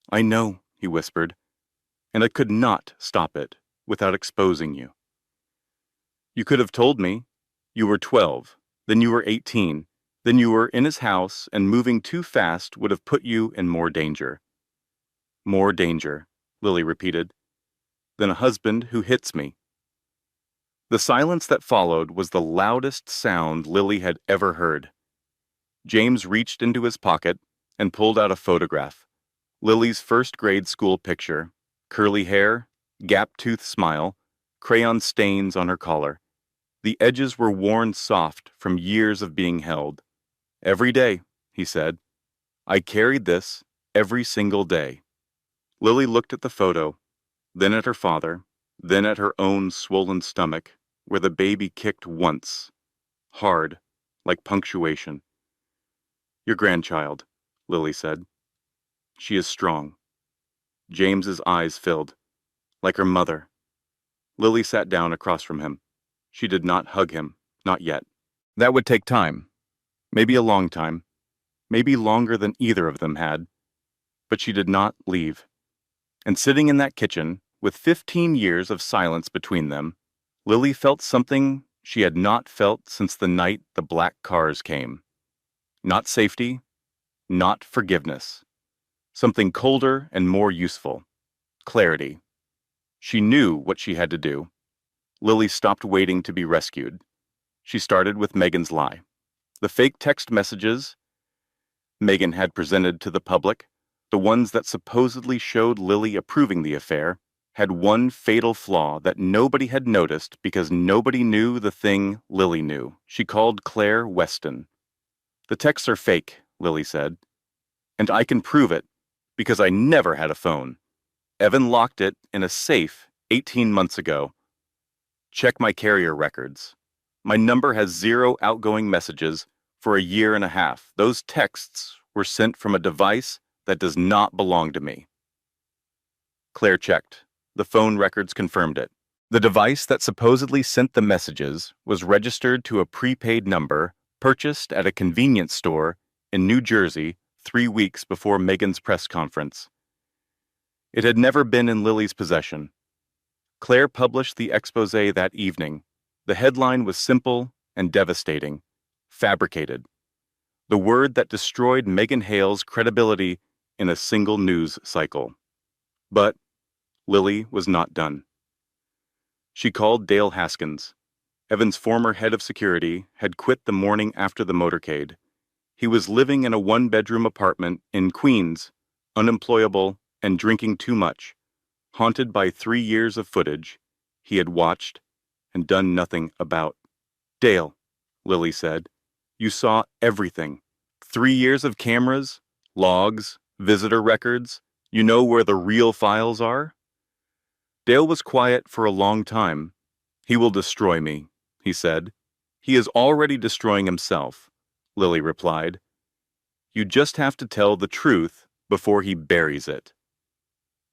I know, he whispered, and I could not stop it without exposing you. You could have told me. You were 12, then you were 18, then you were in his house, and moving too fast would have put you in more danger. More danger, Lily repeated, than a husband who hits me. The silence that followed was the loudest sound Lily had ever heard. James reached into his pocket and pulled out a photograph. Lily's first-grade school picture, curly hair, gap-toothed smile, crayon stains on her collar. The edges were worn soft from years of being held. Every day, he said. I carried this every single day. Lily looked at the photo, then at her father, then at her own swollen stomach, where the baby kicked once, hard, like punctuation. Your grandchild, Lily said. She is strong. James's eyes filled, like her mother. Lily sat down across from him. She did not hug him, not yet. That would take time. Maybe a long time. Maybe longer than either of them had. But she did not leave. And sitting in that kitchen, with 15 years of silence between them, Lily felt something she had not felt since the night the black cars came. Not safety, not forgiveness. Something colder and more useful. Clarity. She knew what she had to do. Lily stopped waiting to be rescued. She started with Megan's lie. The fake text messages Megan had presented to the public, the ones that supposedly showed Lily approving the affair, had one fatal flaw that nobody had noticed because nobody knew the thing Lily knew. She called Claire Weston. The texts are fake, Lily said. And I can prove it, because I never had a phone. Evan locked it in a safe 18 months ago. Check my carrier records. My number has 0 outgoing messages for a year and a half. Those texts were sent from a device that does not belong to me. Claire checked. The phone records confirmed it. The device that supposedly sent the messages was registered to a prepaid number purchased at a convenience store in New Jersey 3 weeks before Megan's press conference. It had never been in Lily's possession. Claire published the expose that evening. The headline was simple and devastating: fabricated. The word that destroyed Megan Hale's credibility in a single news cycle. But Lily was not done. She called Dale Haskins. Evan's former head of security had quit the morning after the motorcade. He was living in a one-bedroom apartment in Queens, unemployable and drinking too much, haunted by 3 years of footage he had watched and done nothing about. Dale, Lily said, you saw everything. 3 years of cameras, logs, visitor records. You know where the real files are? Dale was quiet for a long time. He will destroy me, he said. He is already destroying himself, Lily replied. You just have to tell the truth before he buries it.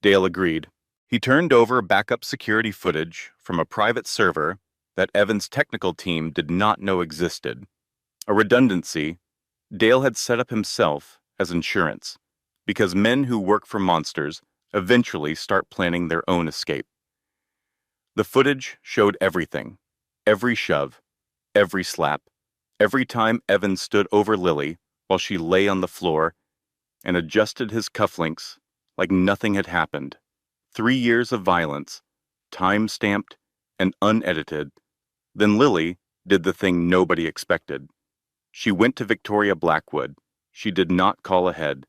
Dale agreed. He turned over backup security footage from a private server that Evan's technical team did not know existed. A redundancy Dale had set up himself as insurance, because men who work for monsters eventually start planning their own escape. The footage showed everything: every shove, every slap, every time Evan stood over Lily while she lay on the floor and adjusted his cufflinks like nothing had happened. 3 years of violence, time-stamped and unedited. Then Lily did the thing nobody expected. She went to Victoria Blackwood. She did not call ahead.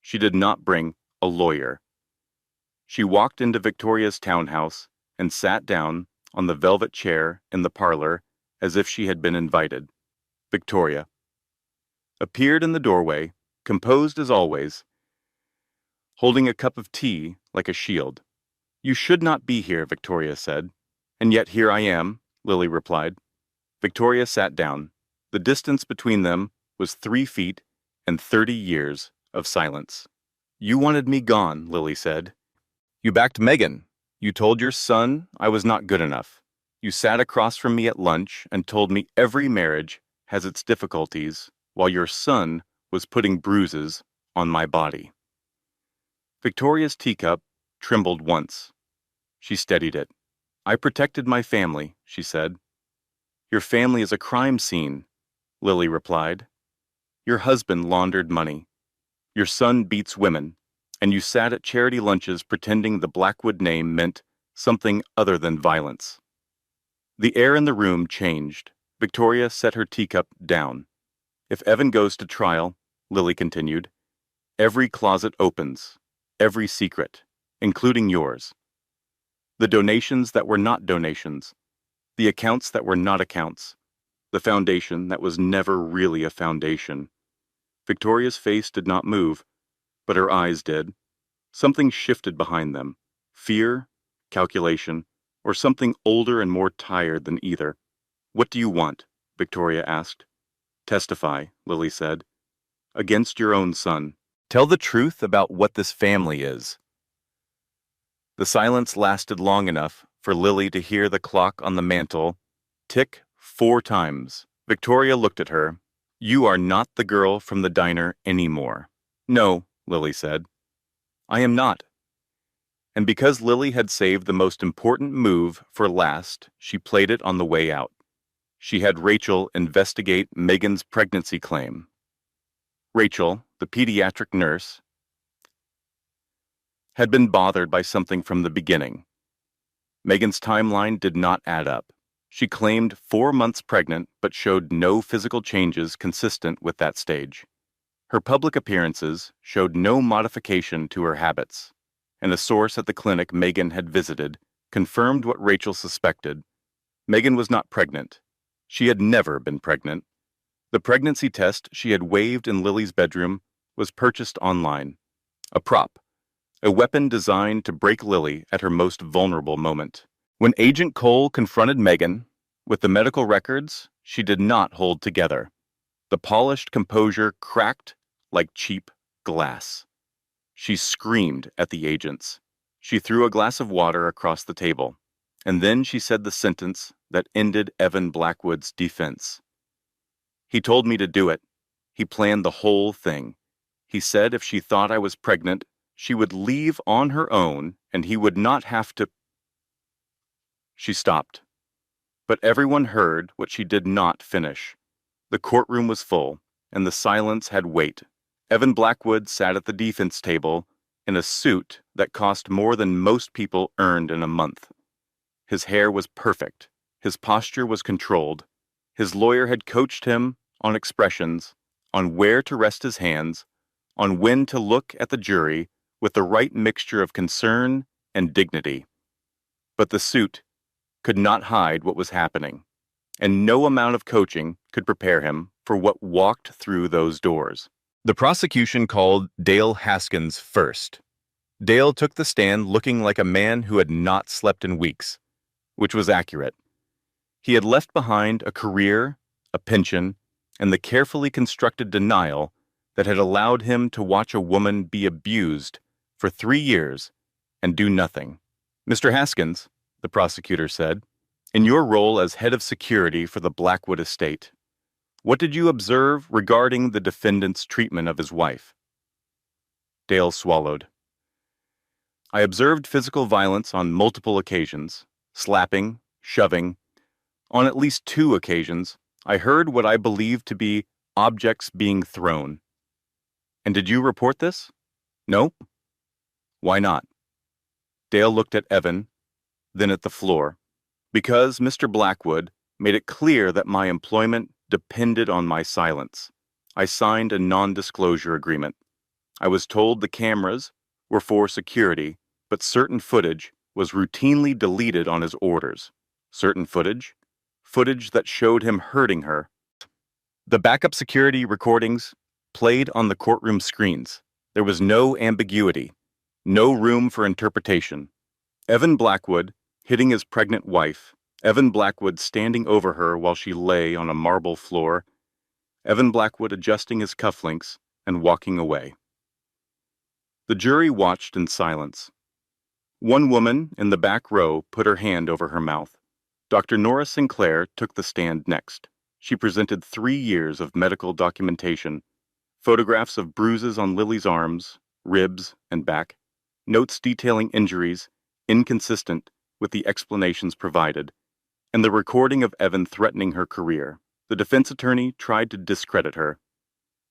She did not bring a lawyer. She walked into Victoria's townhouse and sat down on the velvet chair in the parlor as if she had been invited. Victoria appeared in the doorway, composed as always, holding a cup of tea like a shield. You should not be here, Victoria said. And yet here I am, Lily replied. Victoria sat down. The distance between them was 3 feet and 30 years of silence. You wanted me gone, Lily said. You backed Megan. You told your son I was not good enough. You sat across from me at lunch and told me every marriage has its difficulties, while your son was putting bruises on my body. Victoria's teacup trembled once. She steadied it. I protected my family, she said. Your family is a crime scene, Lily replied. Your husband laundered money. Your son beats women, and you sat at charity lunches pretending the Blackwood name meant something other than violence. The air in the room changed. Victoria set her teacup down. If Evan goes to trial, Lily continued, every closet opens, every secret, including yours. The donations that were not donations, the accounts that were not accounts, the foundation that was never really a foundation. Victoria's face did not move, but her eyes did. Something shifted behind them: fear, calculation, or something older and more tired than either. What do you want? Victoria asked. Testify, Lily said. Against your own son. Tell the truth about what this family is. The silence lasted long enough for Lily to hear the clock on the mantel tick 4 times. Victoria looked at her. You are not the girl from the diner anymore. No, Lily said. I am not. And because Lily had saved the most important move for last, she played it on the way out. She had Rachel investigate Megan's pregnancy claim. Rachel, the pediatric nurse, had been bothered by something from the beginning. Megan's timeline did not add up. She claimed 4 months pregnant but showed no physical changes consistent with that stage. Her public appearances showed no modification to her habits, and a source at the clinic Megan had visited confirmed what Rachel suspected. Megan was not pregnant. She had never been pregnant. The pregnancy test she had waived in Lily's bedroom was purchased online. A prop, a weapon designed to break Lily at her most vulnerable moment. When Agent Cole confronted Megan with the medical records, she did not hold together. The polished composure cracked like cheap glass. She screamed at the agents. She threw a glass of water across the table, and then she said the sentence that ended Evan Blackwood's defense. He told me to do it. He planned the whole thing. He said if she thought I was pregnant, she would leave on her own and he would not have to. She stopped. But everyone heard what she did not finish. The courtroom was full, and the silence had weight. Evan Blackwood sat at the defense table in a suit that cost more than most people earned in a month. His hair was perfect. His posture was controlled. His lawyer had coached him on expressions, on where to rest his hands, on when to look at the jury with the right mixture of concern and dignity. But the suit could not hide what was happening, and no amount of coaching could prepare him for what walked through those doors. The prosecution called Dale Haskins first. Dale took the stand looking like a man who had not slept in weeks, which was accurate. He had left behind a career, a pension, and the carefully constructed denial that had allowed him to watch a woman be abused for 3 years and do nothing. Mr. Haskins, the prosecutor said, in your role as head of security for the Blackwood estate, what did you observe regarding the defendant's treatment of his wife? Dale swallowed. I observed physical violence on multiple occasions, slapping, shoving. On at least 2 occasions, I heard what I believed to be objects being thrown. And did you report this? No? Why not? Dale looked at Evan, then at the floor. Because Mr. Blackwood made it clear that my employment depended on my silence. I signed a non-disclosure agreement. I was told the cameras were for security, but certain footage was routinely deleted on his orders. Certain footage that showed him hurting her. The backup security recordings played on the courtroom screens. There was no ambiguity, no room for interpretation. Evan Blackwood hitting his pregnant wife, Evan Blackwood standing over her while she lay on a marble floor, Evan Blackwood adjusting his cufflinks and walking away. The jury watched in silence. One woman in the back row put her hand over her mouth. Dr. Nora Sinclair took the stand next. She presented 3 years of medical documentation, photographs of bruises on Lily's arms, ribs, and back, notes detailing injuries inconsistent with the explanations provided, and the recording of Evan threatening her career. The defense attorney tried to discredit her.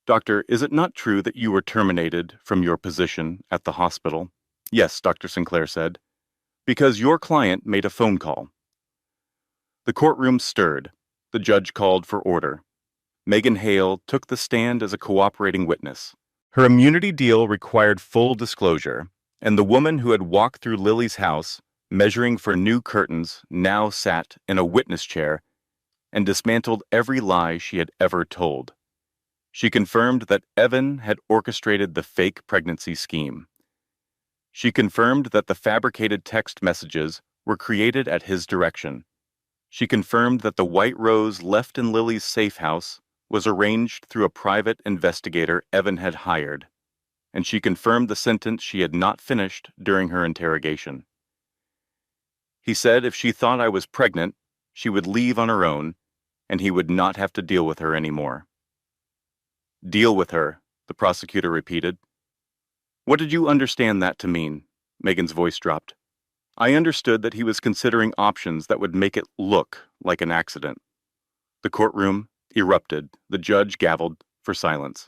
Doctor, is it not true that you were terminated from your position at the hospital? Yes, Dr. Sinclair said. Because your client made a phone call. The courtroom stirred. The judge called for order. Megan Hale took the stand as a cooperating witness. Her immunity deal required full disclosure, and the woman who had walked through Lily's house, measuring for new curtains, now sat in a witness chair and dismantled every lie she had ever told. She confirmed that Evan had orchestrated the fake pregnancy scheme. She confirmed that the fabricated text messages were created at his direction. She confirmed that the white rose left in Lily's safe house was arranged through a private investigator Evan had hired, and she confirmed the sentence she had not finished during her interrogation. He said if she thought I was pregnant, she would leave on her own, and he would not have to deal with her anymore. Deal with her, the prosecutor repeated. What did you understand that to mean? Megan's voice dropped. I understood that he was considering options that would make it look like an accident. The courtroom erupted. The judge gavelled for silence.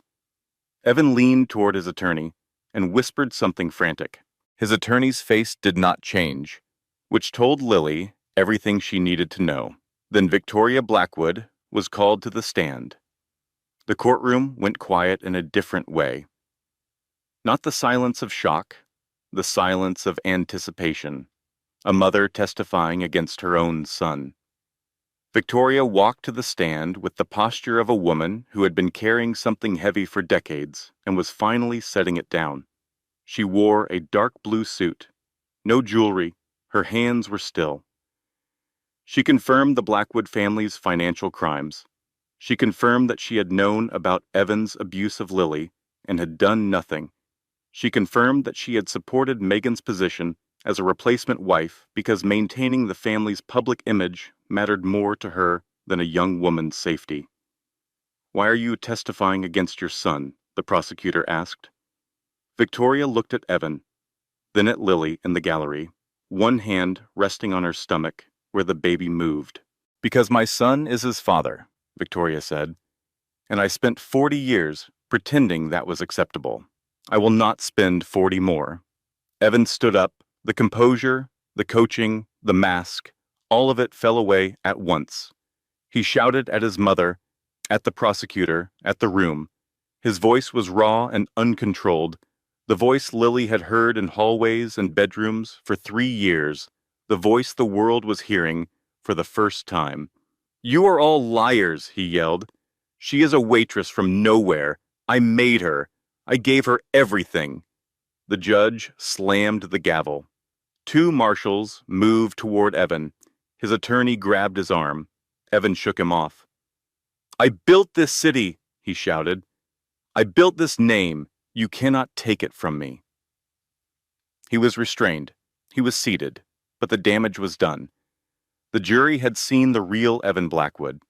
Evan leaned toward his attorney and whispered something frantic. His attorney's face did not change, which told Lily everything she needed to know. Then Victoria Blackwood was called to the stand. The courtroom went quiet in a different way. Not the silence of shock, the silence of anticipation, a mother testifying against her own son. Victoria walked to the stand with the posture of a woman who had been carrying something heavy for decades and was finally setting it down. She wore a dark blue suit. No jewelry, her hands were still. She confirmed the Blackwood family's financial crimes. She confirmed that she had known about Evan's abuse of Lily and had done nothing. She confirmed that she had supported Megan's position as a replacement wife because maintaining the family's public image mattered more to her than a young woman's safety. "Why are you testifying against your son?" the prosecutor asked. Victoria looked at Evan, then at Lily in the gallery, one hand resting on her stomach where the baby moved. "Because my son is his father," Victoria said, "and I spent 40 years pretending that was acceptable. I will not spend 40 more." Evan stood up. The composure, the coaching, the mask, all of it fell away at once. He shouted at his mother, at the prosecutor, at the room. His voice was raw and uncontrolled, the voice Lily had heard in hallways and bedrooms for 3 years, the voice the world was hearing for the first time. "You are all liars," he yelled. "She is a waitress from nowhere. I made her. I gave her everything." The judge slammed the gavel. 2 marshals moved toward Evan. His attorney grabbed his arm. Evan shook him off. "I built this city," he shouted. "I built this name. You cannot take it from me." He was restrained. He was seated. But the damage was done. The jury had seen the real Evan Blackwood,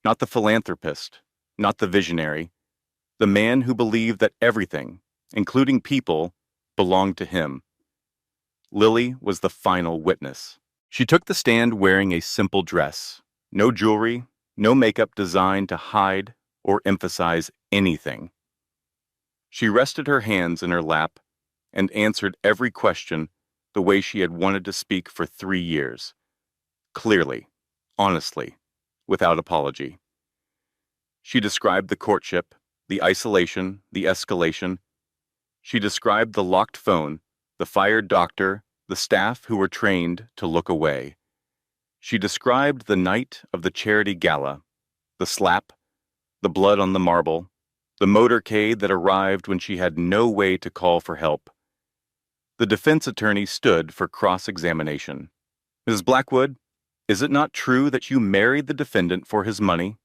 not the philanthropist, not the visionary, the man who believed that everything, including people, belonged to him. Lily was the final witness. She took the stand wearing a simple dress, no jewelry, no makeup designed to hide or emphasize anything. She rested her hands in her lap and answered every question the way she had wanted to speak for 3 years. Clearly, honestly, without apology. She described the courtship, the isolation, the escalation. She described the locked phone, the fired doctor, the staff who were trained to look away. She described the night of the charity gala, the slap, the blood on the marble, the motorcade that arrived when she had no way to call for help. The defense attorney stood for cross-examination. "Mrs. Blackwood, is it not true that you married the defendant for his money?"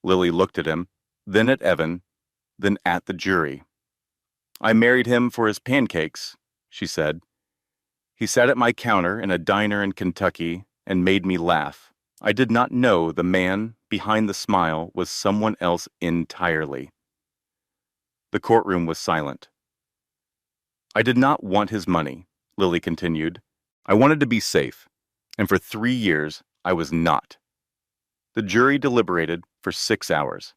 Lily looked at him, then at Evan, then at the jury. "I married him for his pancakes," she said. "He sat at my counter in a diner in Kentucky and made me laugh. I did not know the man behind the smile was someone else entirely." The courtroom was silent. "I did not want his money," Lily continued. "I wanted to be safe, and for 3 years I was not." The jury deliberated for 6 hours.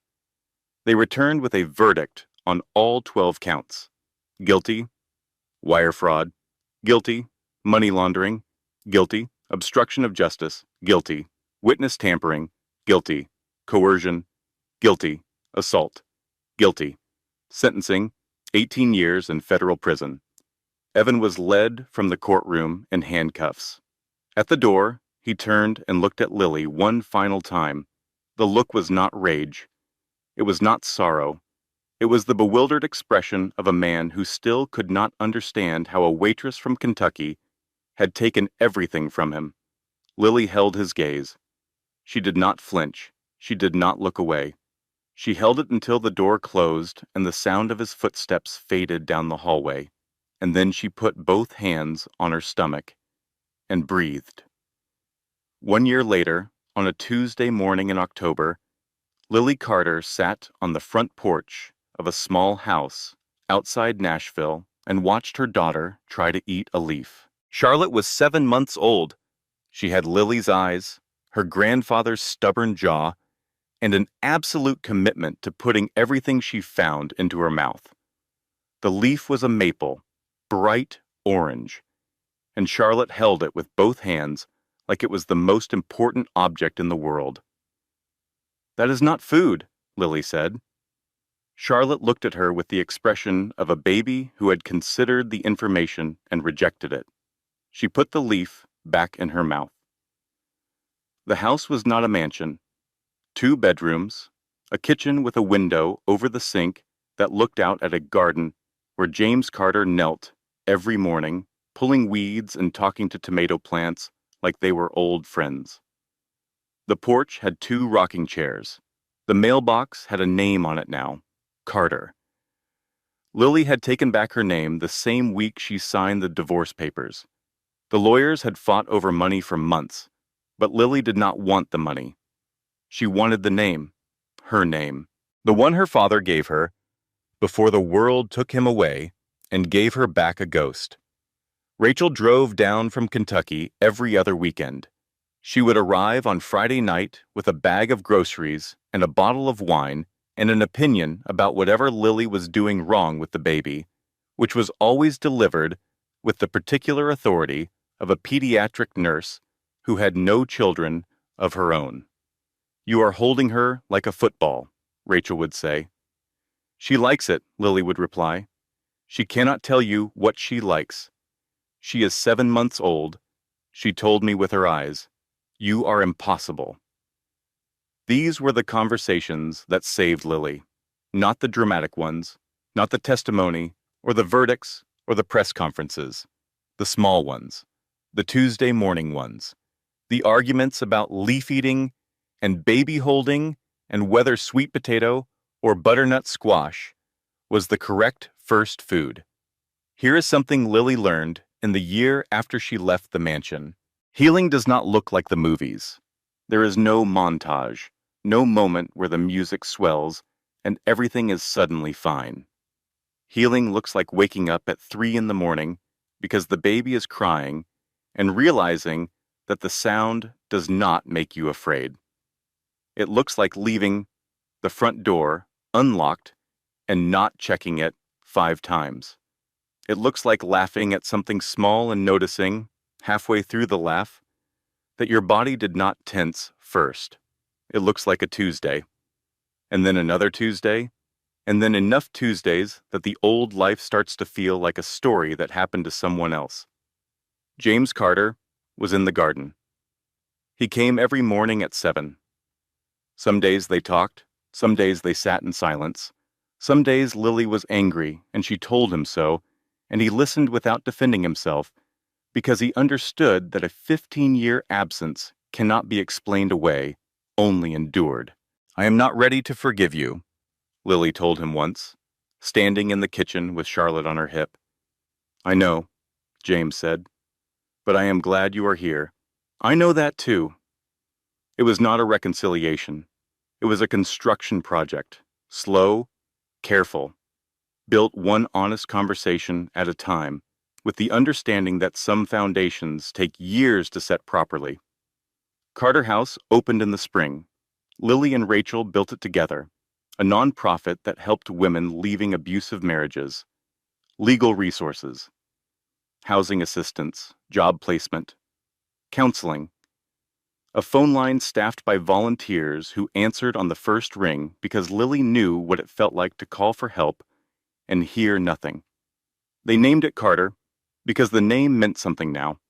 They returned with a verdict on all 12 counts. Guilty, wire fraud, guilty, money laundering, guilty, obstruction of justice, guilty, witness tampering, guilty, coercion, guilty, assault, guilty. Sentencing, 18 years in federal prison. Evan was led from the courtroom in handcuffs. At the door, he turned and looked at Lily one final time. The look was not rage. It was not sorrow. It was the bewildered expression of a man who still could not understand how a waitress from Kentucky had taken everything from him. Lily held his gaze. She did not flinch. She did not look away. She held it until the door closed and the sound of his footsteps faded down the hallway, and then she put both hands on her stomach and breathed. 1 year later, on a Tuesday morning in October, Lily Carter sat on the front porch of a small house outside Nashville and watched her daughter try to eat a leaf. Charlotte was 7 months old. She had Lily's eyes, her grandfather's stubborn jaw, and an absolute commitment to putting everything she found into her mouth. The leaf was a maple, bright orange, and Charlotte held it with both hands like it was the most important object in the world. "That is not food," Lily said. Charlotte looked at her with the expression of a baby who had considered the information and rejected it. She put the leaf back in her mouth. The house was not a mansion. 2 bedrooms, a kitchen with a window over the sink that looked out at a garden where James Carter knelt every morning, pulling weeds and talking to tomato plants like they were old friends. The porch had 2 rocking chairs. The mailbox had a name on it now, Carter. Lily had taken back her name the same week she signed the divorce papers. The lawyers had fought over money for months, but Lily did not want the money. She wanted the name, her name, the one her father gave her before the world took him away and gave her back a ghost. Rachel drove down from Kentucky every other weekend. She would arrive on Friday night with a bag of groceries and a bottle of wine and an opinion about whatever Lily was doing wrong with the baby, which was always delivered with the particular authority of a pediatric nurse who had no children of her own. "You are holding her like a football," Rachel would say. "She likes it," Lily would reply. "She cannot tell you what she likes. She is 7 months old. She told me with her eyes, 'You are impossible.'" These were the conversations that saved Lily, not the dramatic ones, not the testimony, or the verdicts, or the press conferences. The small ones, the Tuesday morning ones, the arguments about leaf eating and baby holding and whether sweet potato or butternut squash was the correct first food. Here is something Lily learned in the year after she left the mansion. Healing does not look like the movies. There is no montage, no moment where the music swells and everything is suddenly fine. Healing looks like waking up at 3 in the morning because the baby is crying and realizing that the sound does not make you afraid. It looks like leaving the front door unlocked and not checking it 5 times. It looks like laughing at something small and noticing, halfway through the laugh, that your body did not tense first. It looks like a Tuesday, and then another Tuesday, and then enough Tuesdays that the old life starts to feel like a story that happened to someone else. James Carter was in the garden. He came every morning at 7. Some days they talked, some days they sat in silence. Some days Lily was angry, and she told him so, and he listened without defending himself, because he understood that a 15-year absence cannot be explained away, only endured. "I am not ready to forgive you," Lily told him once, standing in the kitchen with Charlotte on her hip. "I know," James said, "but I am glad you are here." "I know that too." It was not a reconciliation. It was a construction project, slow, careful, built one honest conversation at a time, with the understanding that some foundations take years to set properly. Carter House opened in the spring. Lily and Rachel built it together, a nonprofit that helped women leaving abusive marriages, legal resources, housing assistance, job placement, counseling, a phone line staffed by volunteers who answered on the first ring because Lily knew what it felt like to call for help and hear nothing. They named it Carter because the name meant something now,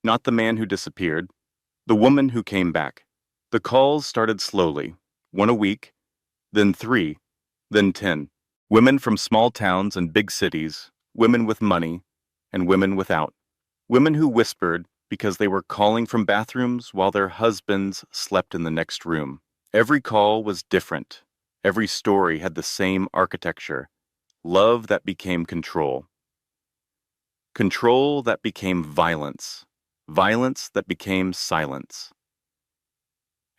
not the man who disappeared, the woman who came back. The calls started slowly, 1 a week, then 3, then 10. Women from small towns and big cities, women with money, and women without. Women who whispered because they were calling from bathrooms while their husbands slept in the next room. Every call was different. Every story had the same architecture. Love that became control. Control that became violence. Violence that became silence.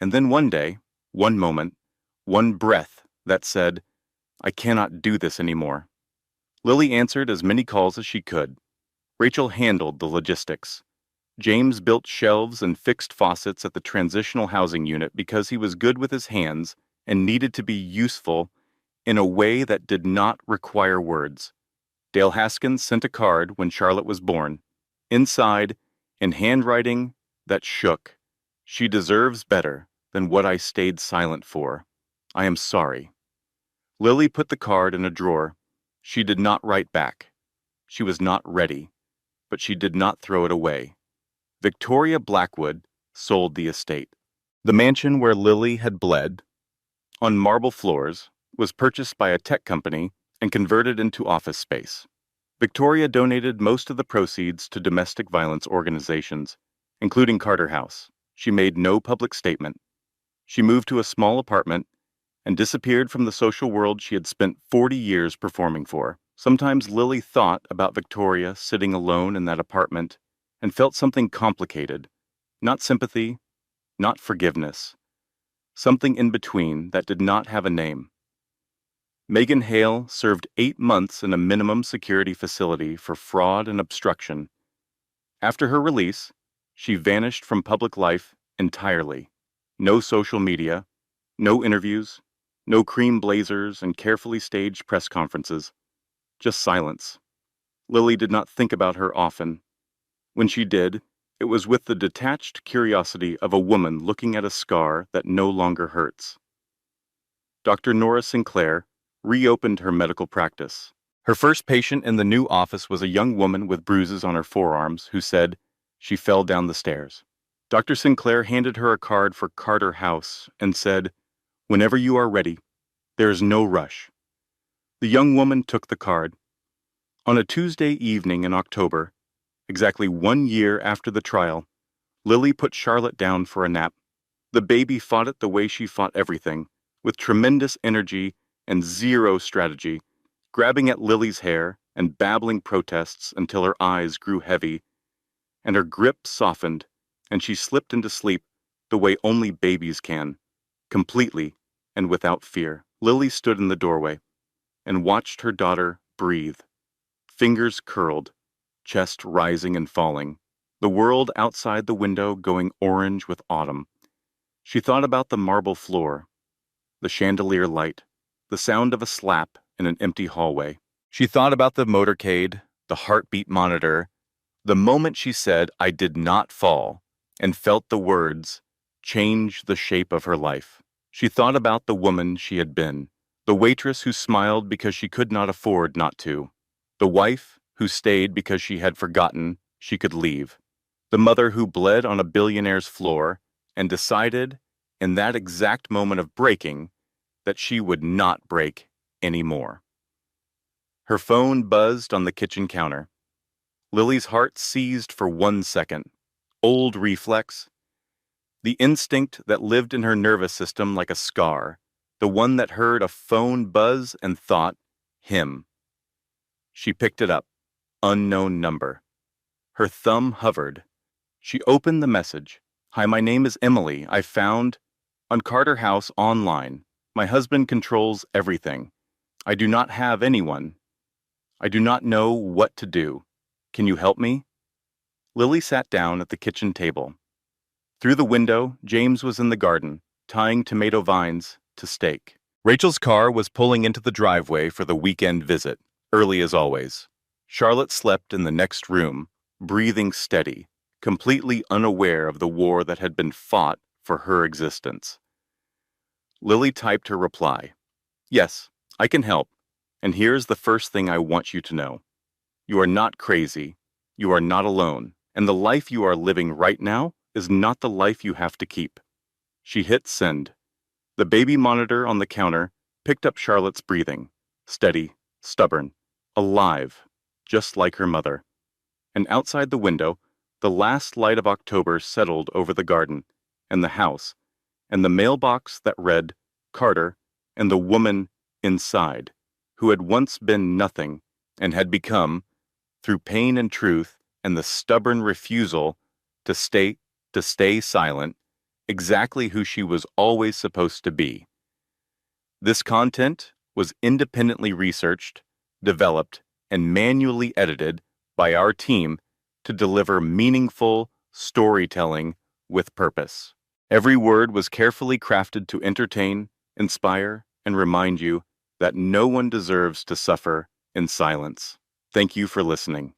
And then one day, one moment, one breath that said, "I cannot do this anymore." Lily answered as many calls as she could. Rachel handled the logistics. James built shelves and fixed faucets at the transitional housing unit because he was good with his hands and needed to be useful in a way that did not require words. Dale Haskins sent a card when Charlotte was born. Inside, in handwriting that shook, "She deserves better than what I stayed silent for. I am sorry." Lily put the card in a drawer. She did not write back. She was not ready, but she did not throw it away. Victoria Blackwood sold the estate. The mansion where Lily had bled, on marble floors, was purchased by a tech company and converted into office space. Victoria donated most of the proceeds to domestic violence organizations, including Carter House. She made no public statement. She moved to a small apartment and disappeared from the social world she had spent 40 years performing for. Sometimes Lily thought about Victoria sitting alone in that apartment and felt something complicated, not sympathy, not forgiveness, something in between that did not have a name. Megan Hale served 8 months in a minimum security facility for fraud and obstruction. After her release, she vanished from public life entirely. No social media, no interviews, no cream blazers and carefully staged press conferences. Just silence. Lily did not think about her often. When she did, it was with the detached curiosity of a woman looking at a scar that no longer hurts. Dr. Nora Sinclair reopened her medical practice. Her first patient in the new office was a young woman with bruises on her forearms who said she fell down the stairs. Dr. Sinclair handed her a card for Carter House and said, "Whenever you are ready, there is no rush." The young woman took the card. On a Tuesday evening in October, exactly 1 year after the trial, Lily put Charlotte down for a nap. The baby fought it the way she fought everything, with tremendous energy and zero strategy, grabbing at Lily's hair and babbling protests until her eyes grew heavy, and her grip softened, and she slipped into sleep the way only babies can, completely and without fear. Lily stood in the doorway and watched her daughter breathe, fingers curled, chest rising and falling, the world outside the window going orange with autumn. She thought about the marble floor, the chandelier light, the sound of a slap in an empty hallway. She thought about the motorcade, the heartbeat monitor, the moment she said, "I did not fall," and felt the words change the shape of her life. She thought about the woman she had been, the waitress who smiled because she could not afford not to, the wife who stayed because she had forgotten she could leave, the mother who bled on a billionaire's floor and decided, in that exact moment of breaking, that she would not break anymore. Her phone buzzed on the kitchen counter. Lily's heart seized for 1 second. Old reflex. The instinct that lived in her nervous system like a scar. The one that heard a phone buzz and thought, him. She picked it up. Unknown number. Her thumb hovered. She opened the message. "Hi, my name is Emily. I found on Carter House online. My husband controls everything. I do not have anyone. I do not know what to do. Can you help me?" Lily sat down at the kitchen table. Through the window, James was in the garden, tying tomato vines to stake. Rachel's car was pulling into the driveway for the weekend visit, early as always. Charlotte slept in the next room, breathing steady, completely unaware of the war that had been fought for her existence. Lily typed her reply. "Yes, I can help, and here's the first thing I want you to know. You are not crazy, you are not alone, and the life you are living right now is not the life you have to keep." She hit send. The baby monitor on the counter picked up Charlotte's breathing, steady, stubborn, alive, just like her mother. And outside the window, the last light of October settled over the garden, and the house, and the mailbox that read, Carter, and the woman inside, who had once been nothing and had become, through pain and truth and the stubborn refusal to stay silent, exactly who she was always supposed to be. This content was independently researched, developed, and manually edited by our team to deliver meaningful storytelling with purpose. Every word was carefully crafted to entertain, inspire, and remind you that no one deserves to suffer in silence. Thank you for listening.